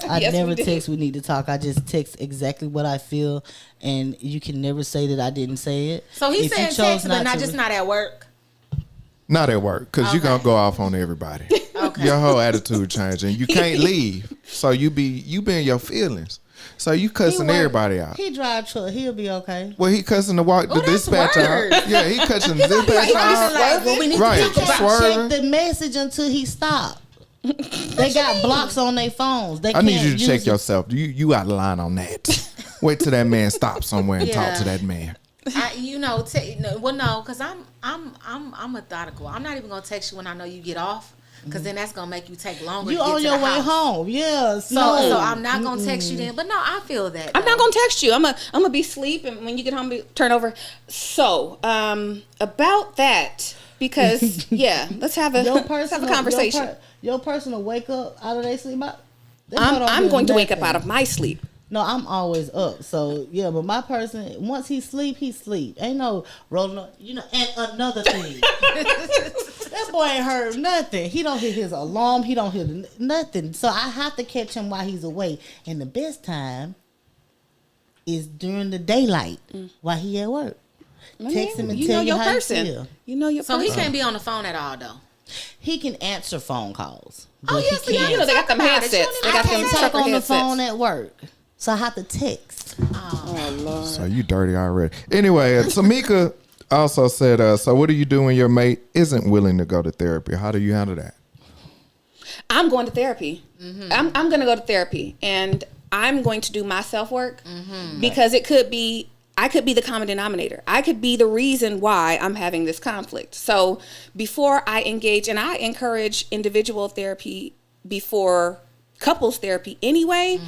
I Yes, never we do. text. We need to talk. I just text exactly what I feel, and you can never say that I didn't say it. So he's If you saying chose text, but not to just re- not at work. Not at work because you're going to go off on everybody. Okay. Your whole attitude changing. You can't leave. So you be in your feelings. So you He cussing work- everybody out. He drive truck. He'll be okay. Well, he cussing the that's dispatcher worse. out. Yeah, he cussing the dispatcher out. Like, well, we need Right. to talk about Swerving. Check the message until he stop. They got blocks on their phones. They I need can't you to use check it. yourself. You out of line on that. Wait till that man stops somewhere and talk to that man. no, because I'm methodical. I'm not even gonna text you when I know you get off, because then that's gonna make you take longer. You to get on to your the way house. home? Yes. So no. I'm not gonna text you then. But no, I feel that. I'm not going to text you. I'm gonna be asleep, and when you get home, turn over. So, about that, because, yeah, let's have a conversation. Your person will wake up out of their sleep. I'm going to wake up out of my sleep. No, I'm always up. So yeah, but my person, once he sleep, he sleep. Ain't no rolling up, And another thing, that boy ain't heard nothing. He don't hear his alarm. He don't hear nothing. So I have to catch him while he's away. And the best time is during the daylight while he at work. Text him and you tell know you your how person. you feel. You know your So person. he can't be on the phone at all, though. He can answer phone calls. Oh, but he yes, yeah, can't- You know, they got them Talk about it. headsets. You They don't got even them I have can't trucker talk on the headsets. phone at work. So I have to text. Oh, Lord. So you dirty already. Anyway, Tamika also said, so what do you do when your mate isn't willing to go to therapy? How do you handle that? I'm going to therapy. I'm going to go to therapy, and I'm going to do my self work because I could be the common denominator. I could be the reason why I'm having this conflict. So before I engage, and I encourage individual therapy before couples therapy anyway.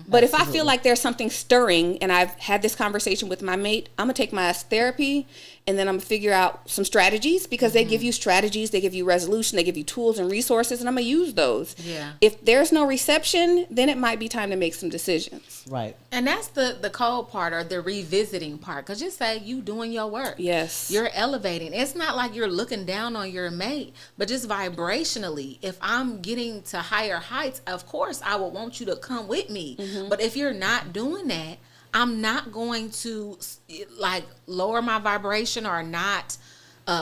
But if I feel like there's something stirring and I've had this conversation with my mate, I'm gonna take my ass to therapy and then I'm gonna figure out some strategies, because they give you strategies, they give you resolution, they give you tools and resources, and I'm gonna use those. Yeah. If there's no reception, then it might be time to make some decisions. Right. And that's the cold part, or the revisiting part. Because just say you doing your work. Yes. You're elevating. It's not like you're looking down on your mate, but just vibrationally. If I'm getting to higher heights, of course I would want you to come with me. But if you're not doing that, I'm not going to like lower my vibration or not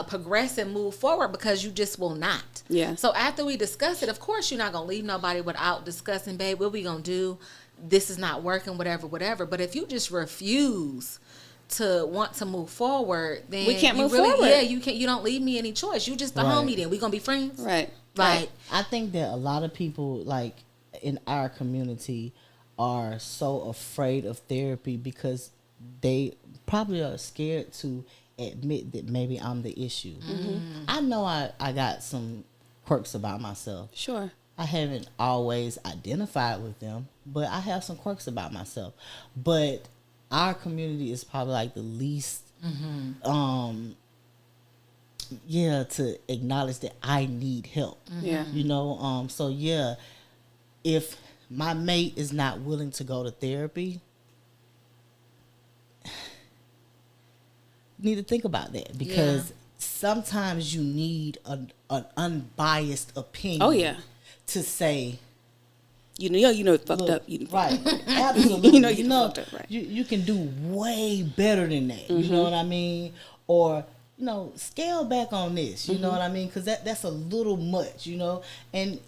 progress and move forward, because you just will not. Yeah. So after we discuss it, of course you're not going to leave nobody without discussing, babe, what we going to do? This is not working, whatever. But if you just refuse to want to move forward, then we can't you move really, forward. Yeah, you can't. You don't leave me any choice. You just the Right. homie. Then we gonna be friends, Right. Like, I think that a lot of people, like, in our community are so afraid of therapy because they probably are scared to admit that maybe I'm the issue. I know I got some quirks about myself. Sure. I haven't always identified with them, but I have some quirks about myself. But our community is probably like the least, to acknowledge that I need help. Yeah. You know, so yeah, if my mate is not willing to go to therapy, you need to think about that, because sometimes you need an unbiased opinion. Oh, yeah. To say, You know, fucked look, up. You right? Absolutely. you fucked up, right. You can do way better than that. You know what I mean? Or scale back on this. You know what I mean? Because that's a little much. And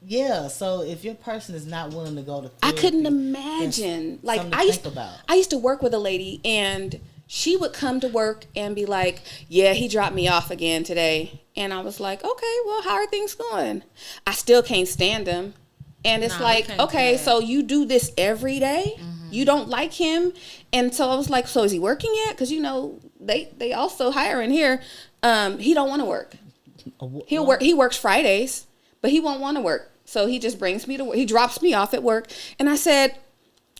yeah. So if your person is not willing to go to therapy, I couldn't imagine. Like something to I think about. used to work with a lady, and she would come to work and be like, "Yeah, he dropped me off again today." And I was like, "Okay, well, how are things going?" I still can't stand him. And it's No, like, you can't do okay, that. so you do this every day? You don't like him? And so I was like, so is he working yet? Because, they also hiring here. He don't want to work. He'll work. He works Fridays, but he won't want to work. So he just brings me to work. He drops me off at work. And I said,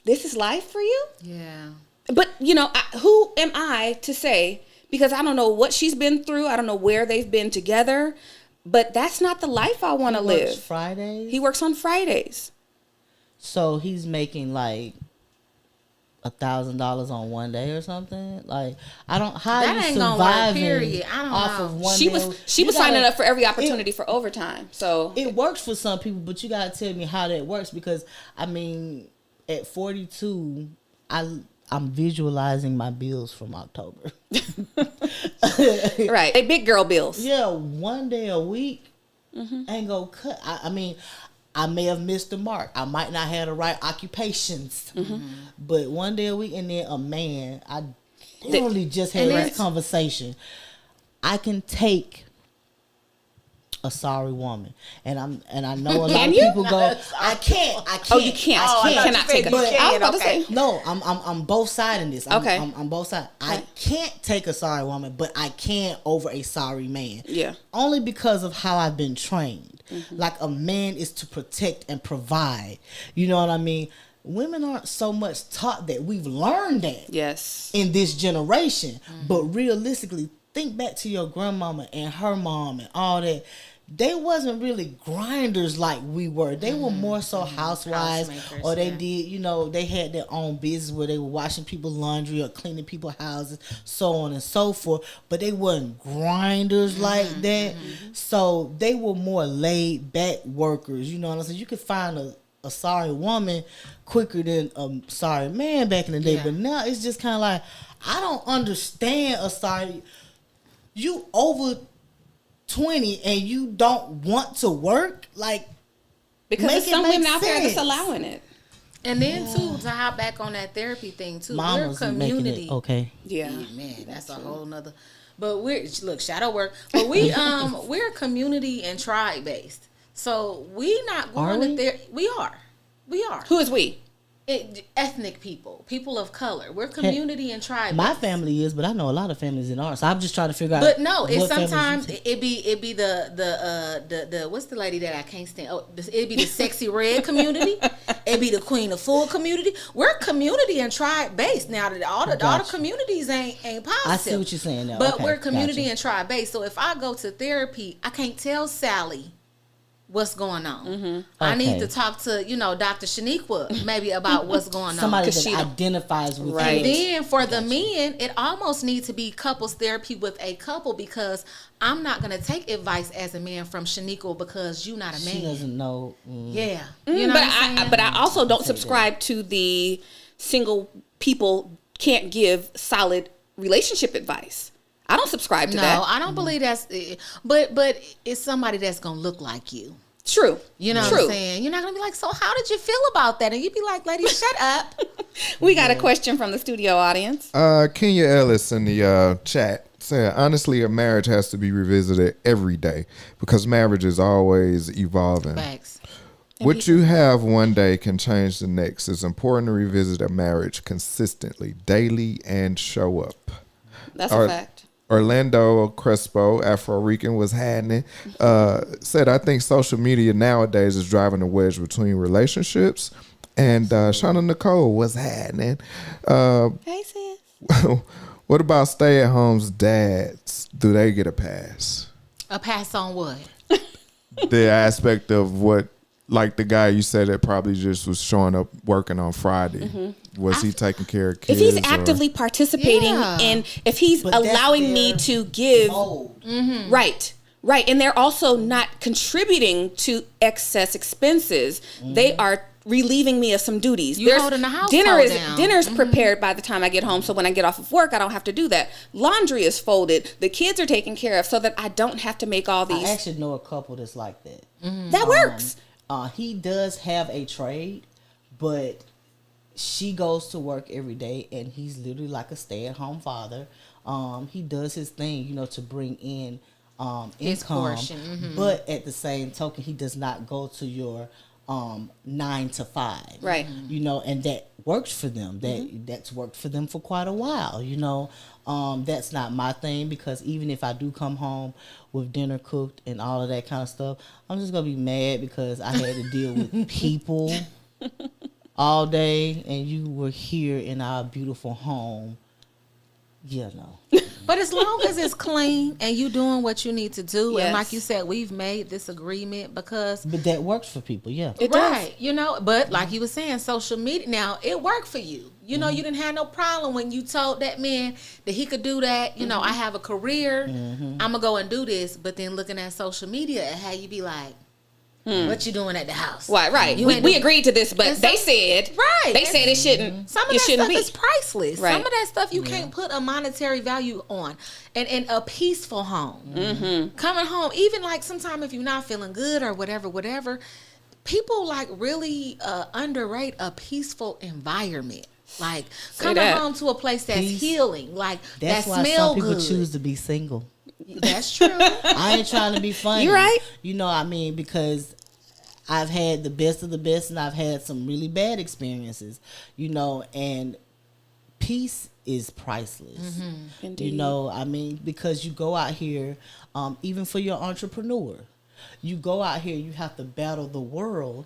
this is life for you? yeah. But, who am I to say? Because I don't know what she's been through. I don't know where they've been together. But that's not the life I want to live. Fridays. He works on Fridays. So he's making like $1,000 on one day or something. Like, I don't. How That you ain't gonna work, surviving period. I don't off know. of one She day? was You was signing gotta- up for every opportunity for overtime. So It works for some people, but you gotta tell me how that works, because I mean, at 42, I'm visualizing my bills from October. right, they big girl bills. Yeah, one day a week ain't gonna cut. I mean, I may have missed the mark. I might not have the right occupations, but one day a week, and then a man. I literally just had and this it's- conversation. I can take a sorry woman, and I know a lot Can of you? people go, I can't. Oh, you can't. I You can't. cannot take a. But- I was about to say. No, I'm both sides in this. Okay. I'm both sides. I can't take a sorry woman, but I can over a sorry man. Yeah. Only because of how I've been trained. Like, a man is to protect and provide. You know what I mean? Women aren't so much taught that. We've learned that Yes. in this generation. But realistically, think back to your grandmama and her mom and all that. They wasn't really grinders like we were. They were more so housewives, Housemakers, or they yeah. did, they had their own business where they were washing people's laundry or cleaning people's houses, so on and so forth. But they wasn't grinders like that. So they were more laid back workers. You know what I'm saying? You could find a sorry woman quicker than a sorry man back in the day. Yeah. But now it's just kind of like, I don't understand a sorry. You over 20 and you don't want to work, like, Because make there's it some make women out there that's sense. allowing it. And then too, to hop back on that therapy thing too, Mama's we're making community. it okay. Yeah. Man, that's a whole nother. But look, shadow work. But we're community and tribe based. So we not Are going we? to there. We are. Who is we? ethnic people of color. We're community and tribe. My family is, but I know a lot of families in ours. So I'm just trying to figure out. But no, it's what families sometimes you it be the what's the lady that I can't stand? Oh, it be the sexy red community. It be the queen of full community. We're community and tribe based now. That all the communities ain't positive. I see what you're saying now. But Okay, we're community gotcha. and tribe based. So if I go to therapy, I can't tell Sally what's going on. I need Okay. to talk to, Dr. Shaniqua maybe about what's going Somebody on. that she- identifies with Right. And you. then for the men, it almost needs to be couples therapy with a couple, because I'm not going to take advice as a man from Shaniqua because you're not a man. She doesn't know. Yeah. But what I'm saying? I also don't subscribe to the single people can't give solid relationship advice. I don't subscribe to No, that. I don't believe that's. But it's somebody that's gonna look like you. True. You know True. what I'm saying? You're not gonna be like, so how did you feel about that? And you'd be like, lady, shut up. We got a question from the studio audience. Kenya Ellis in the chat said, honestly, a marriage has to be revisited every day because marriage is always evolving. Facts. What you have one day can change the next. It's important to revisit a marriage consistently, daily, and show up. That's a fact. Orlando Crespo, Afro-Rican, was happening. Said, I think social media nowadays is driving a wedge between relationships. And Shauna Nicole was happening. Hey, sis. What about stay-at-home's dads? Do they get a pass? A pass on what? The aspect of what, like the guy you said that probably just was showing up working on Friday. Was he taking care of If kids? he's actively participating Yeah. and if he's But that's allowing me their to give, Mold. right, and they're also not contributing to excess expenses. They are relieving me of some duties. You holding the household down. Dinner's prepared by the time I get home, so when I get off of work, I don't have to do that. Laundry is folded. The kids are taken care of, so that I don't have to make all I these. actually know a couple that's like that. That works. He does have a trade, but she goes to work every day, and he's literally like a stay-at-home father. He does his thing, to bring in His income, portion, but at the same token, he does not go to your 9 to 5, Right. and that works for them. That's worked for them for quite a while. That's not my thing, because even if I do come home with dinner cooked and all of that kind of stuff, I'm just gonna be mad because I had to deal with people all day, and you were here in our beautiful home. Yeah, no. But as long as it's clean and you doing what you need to do, Yes. and like you said, we've made this agreement because But that works for people, yeah. It does. right, but like you were saying, social media now, it worked for you. You didn't have no problem when you told that man that he could do that. I have a career, I'm gonna go and do this. But then looking at social media, it had you be like, what you doing at the house? Right. You We, ain't we do- agreed to this, but And they some- said Right. They said it shouldn't. Some of it that shouldn't stuff be. is priceless. Right. Some of that stuff you can't put a monetary value on. And a peaceful home. Coming home, even like sometime if you're not feeling good or whatever, people like really underrate a peaceful environment. Like coming that. home to a place that's Peace. healing, like That's that why smell some people good. choose to be single. That's true. I ain't trying to be funny. You right. Because I've had the best of the best, and I've had some really bad experiences, and peace is priceless. Indeed. Because you go out here, even for your entrepreneur, you go out here, you have to battle the world,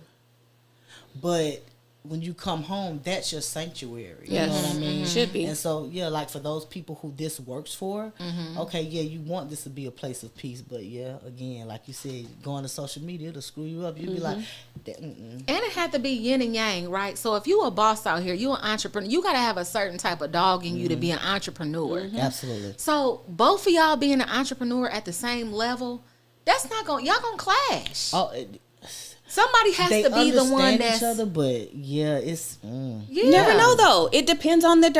but when you come home, that's your sanctuary. You Yes. know what I mean? Should be. And so, like for those people who this works for, okay, you want this to be a place of peace, but again, like you said, going to social media, it'll screw you up. You'll be like, And it had to be yin and yang, right? So if you a boss out here, you an entrepreneur, you got to have a certain type of dog in you to be an entrepreneur. absolutely. So both of y'all being an entrepreneur at the same level, that's not going, y'all going to clash. Oh, Somebody has they to be the one understand that's, each other, but it's yeah. You never know, though. It depends on their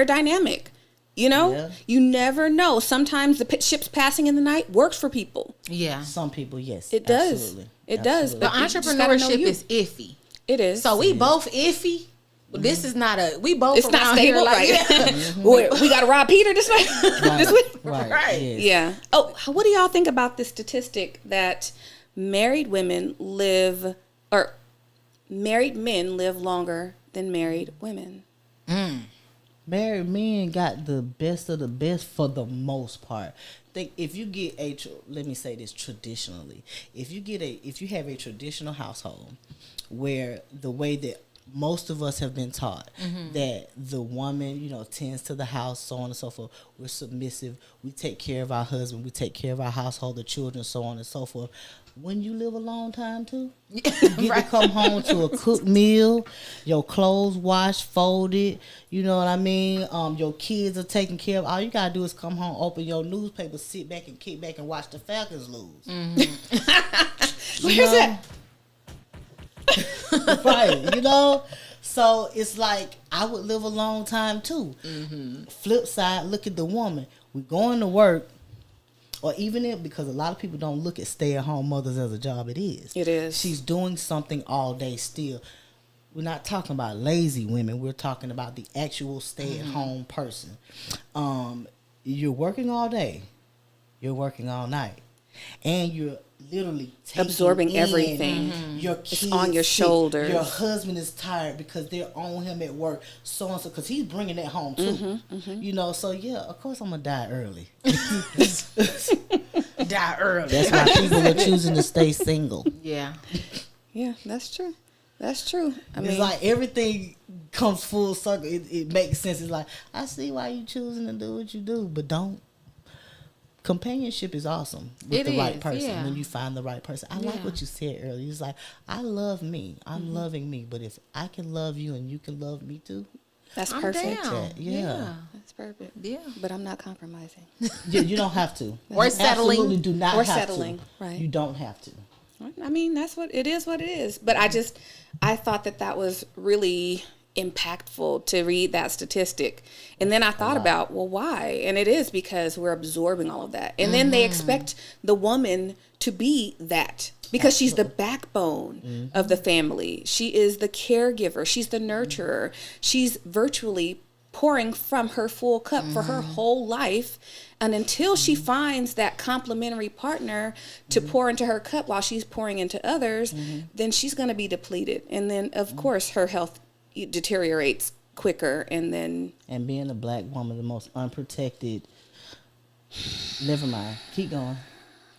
dynamic. Yeah. You never know. Sometimes the ships passing in the night works for people. Yeah. some people, yes, It does. absolutely. It does. But But you just gotta know entrepreneurship you. is iffy. It is. So we both iffy. This is not we both it's not around stable, here like, right? we got to rob Peter this way. This way. Right. Yes. Yeah. Oh, what do y'all think about the statistic that married men live longer than married women. Married men got the best of the best for the most part. Think if you get let me say this traditionally, if you have a traditional household where the way that most of us have been taught that the woman, tends to the house, so on and so forth. We're submissive. We take care of our husband. We take care of our household, the children, so on and so forth. When you live a long time too, you get to come home to a cooked meal, your clothes washed, folded. You know what I mean? Your kids are taken care of. All you gotta do is come home, open your newspaper, sit back and kick back and watch the Falcons lose. Where's that? Right, So it's like I would live a long time too. Flip side, look at the woman. We're going to work. Or even if, because a lot of people don't look at stay-at-home mothers as a job, it is. It is. She's doing something all day still. We're not talking about lazy women. We're talking about the actual stay-at-home person. You're working all day. You're working all night. And you're literally absorbing everything. Your kids it's on your shoulders. Your husband is tired because they're on him at work, so and so, because he's bringing that home too. So yeah, of course I'm gonna die early. Die early. That's why people are choosing to stay single. Yeah, that's true. That's true. It's like everything comes full circle. It makes sense. It's like I see why you choosing to do what you do, but don't. Companionship is awesome with the right person when you find the right person. I like what you said earlier. It's like, I love me. I'm loving me. But if I can love you and you can love me too, that's perfect. Yeah. That's perfect. Yeah. But I'm not compromising. You don't have to. Or settling. Absolutely do not or have settling. to. Right. You don't have to. I mean, that's what it is. But I thought that was really impactful to read that statistic. And then I thought about, well, why? And it is because we're absorbing all of that. And then they expect the woman to be that because she's the backbone of the family. She is the caregiver. She's the nurturer. She's virtually pouring from her full cup for her whole life. And until she finds that complementary partner to pour into her cup while she's pouring into others, then she's going to be depleted. And then, of course, her health deteriorates quicker. And being a black woman, the most unprotected. Never mind. Keep going.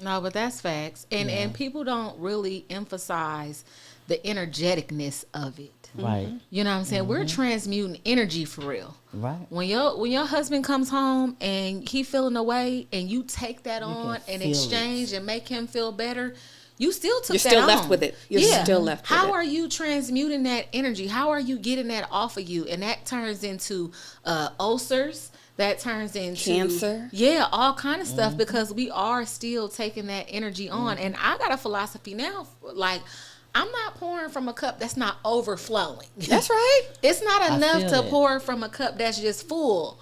No, but that's facts. And people don't really emphasize the energeticness of it. Right. You know what I'm saying? We're transmuting energy for real. Right. When your husband comes home and he feeling away and you take that on and exchange and make him feel better, you still took that on. You're still left with it. You're still left with it. How are you transmuting that energy? How are you getting that off of you? And that turns into ulcers. That turns into cancer. Yeah, all kind of stuff because we are still taking that energy on. And I got a philosophy now, like, I'm not pouring from a cup that's not overflowing. That's right. It's not enough to it. pour from a cup that's just full.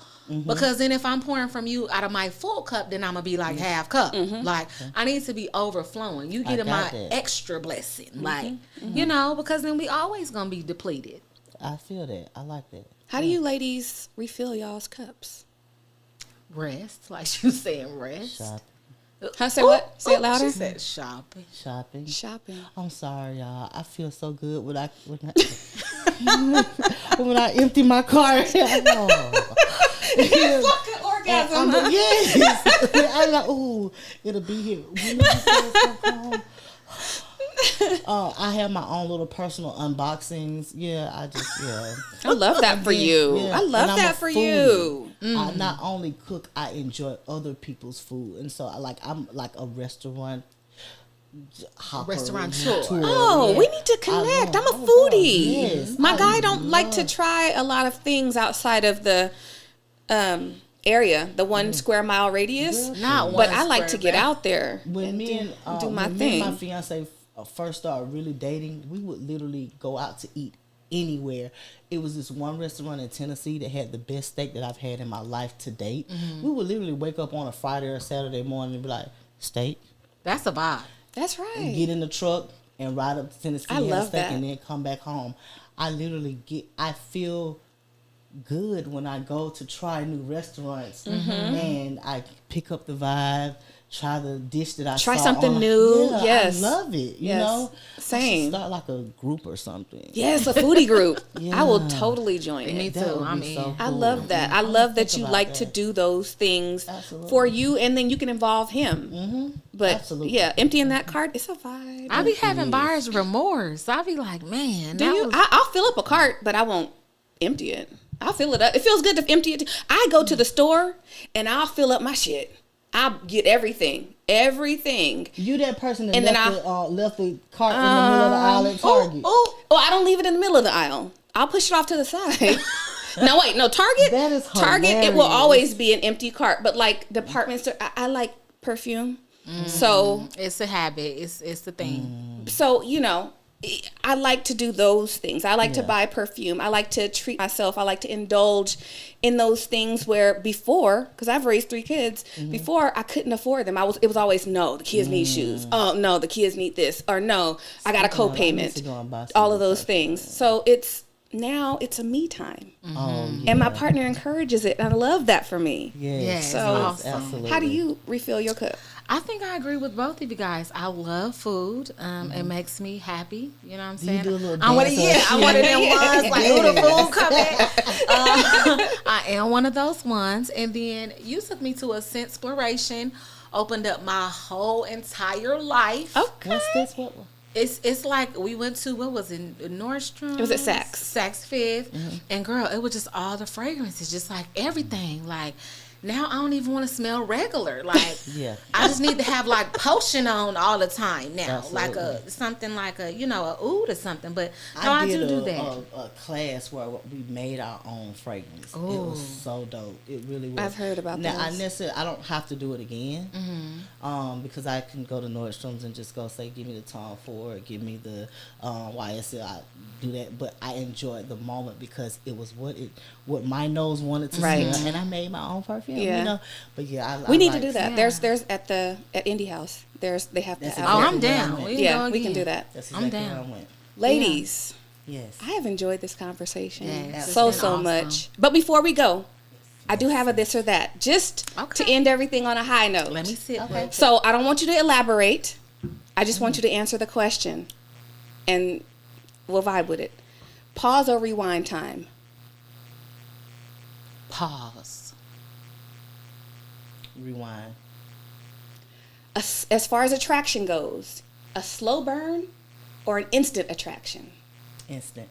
Because then if I'm pouring from you out of my full cup, then I'm going to be like half cup. Like, I need to be overflowing. You get my extra blessing. Like, because then we always going to be depleted. I feel that. I like that. How do you ladies refill y'all's cups? Rest. Like you saying rest. Shopping. Huh? Say what? Say it louder. She said shopping. Shopping. I'm sorry, y'all. I feel so good when I when I empty my car. It's like an orgasm. Yes. I'm like, ooh, it'll be here. When did you say it's gonna come? I have my own little personal unboxings. I love that for you. Yeah. I love that for you. I not only cook, I enjoy other people's food, and so I'm like a restaurant hopper. Restaurateur. Oh, we need to connect. I'm a foodie. Yes, My guy don't like to try a lot of things outside of the area, the 1 square mile radius. Not but one I like to square get out there When and me and do my when thing. me and my fiance first started really dating, we would literally go out to eat anywhere. It was this one restaurant in Tennessee that had the best steak that I've had in my life to date. We would literally wake up on a Friday or Saturday morning and be like, steak. That's a vibe. That's right. And get in the truck and ride up to Tennessee I and have love steak that. and then come back home. I feel good when I go to try new restaurants and I pick up the vibe. try the dish that I Try saw something on- new. Yeah, Yes. I love it. You Yes. know, I Same. should start like a group or something. Yes, a foodie group. I will Yeah. totally join Me it. too. That would I'm be in. so I cool. love that. I I'm love gonna that think you about like to that. do those things Absolutely. for you, and then you can involve him. Mm-hmm. But Absolutely. yeah, emptying that cart, it's a vibe. I be having buyer's remorse. I be like, man, Do that you? was- I'll fill up a cart, but I won't empty it. I'll fill it up. It feels good to empty it. I go to the store and I'll fill up my shit. I'll get everything. You that person that And then left the cart in the middle of the aisle at Target. Oh, I don't leave it in the middle of the aisle. I'll push it off to the side. No, Target. That is Target. It will hilarious. always be an empty cart. But like department store, I like perfume. So it's a habit. It's the thing. So, I like to do those things. I like to Yeah. buy perfume. I like to treat myself. I like to indulge in those things where before, because I've raised 3 kids, before I couldn't afford them. It was always, no, the kids need shoes. Oh, no, the kids need this. Or no, I got a Speaking of, I need co-payment. to go and buy some All of new those things. So now it's a me time. Oh, yeah. And my partner encourages it. And I love that for me. Yes, Yes, So, awesome. absolutely. How do you refill your cup? I think I agree with both of you guys. I love food. It makes me happy. You know what I'm Do saying? you do a little I'm one dance of, or yeah, I'm one of them ones like, Yeah. ooh, the food coming. I am one of those ones. And then you took me to a Senspiration, opened up my whole entire life. Okay. What's this? What? It's like we went to, what was it, Nordstrom? It was at Saks. Saks Fifth. And girl, it was just all the fragrances, just like everything. Like now I don't even want to smell regular. Like Yeah. I just need to have like potion on all the time now. Absolutely. Like something like a oud or something. But no, I did do that. a class where we made our own fragrance. It Ooh. was so dope. It really was. I've heard about now, those. I don't have to do it again, because I can go to Nordstrom's and just go say, give me the Tom Ford, give me the YSL. I do that, but I enjoyed the moment because it was what my nose wanted to Right. smell, and I made my own perfume. Yeah. You know, but yeah, We I need to like- do that. Yeah. There's at Indie House. They have That's that. Oh, out I'm there. down. We can Yeah, go we can again. do that. That's I'm exactly down. where I went. Ladies, Yes. I have enjoyed this conversation Yes, it's so been awesome. much. But before we go, I do have a this or that, just Okay. to end everything on a high note. Let me sit. Okay. So I don't want you to elaborate. I just want you to answer the question, and we'll vibe with it. Pause or rewind time. Pause. Rewind. As far as attraction goes, a slow burn or an instant attraction. Instant.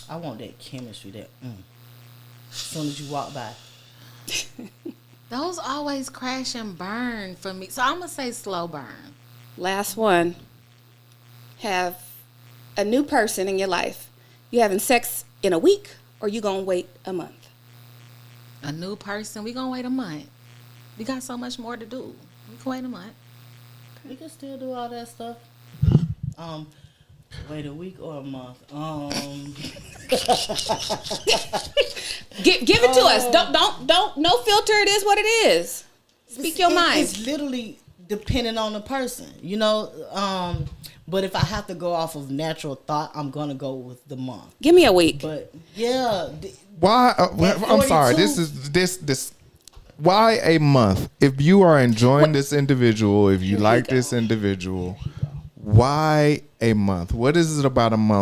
I want that chemistry. That as soon as you walk by. Those always crash and burn for me. So I'm gonna say slow burn. Last one. Have a new person in your life. You having sex in a week, or you gonna wait a month? A new person. We gonna wait a month. We got so much more to do. We can wait a month. We can still do all that stuff. Wait a week or a month. Give it to us. Don't. No filter. It is what it is. Speak your mind. It's literally depending on the person, you know. But if I have to go off of natural thought, I'm gonna go with the month. Give me a week. But yeah, Why? At I'm sorry. 42? This. Why a month? If you are enjoying this individual, if you like this individual, why a month? What is it about a month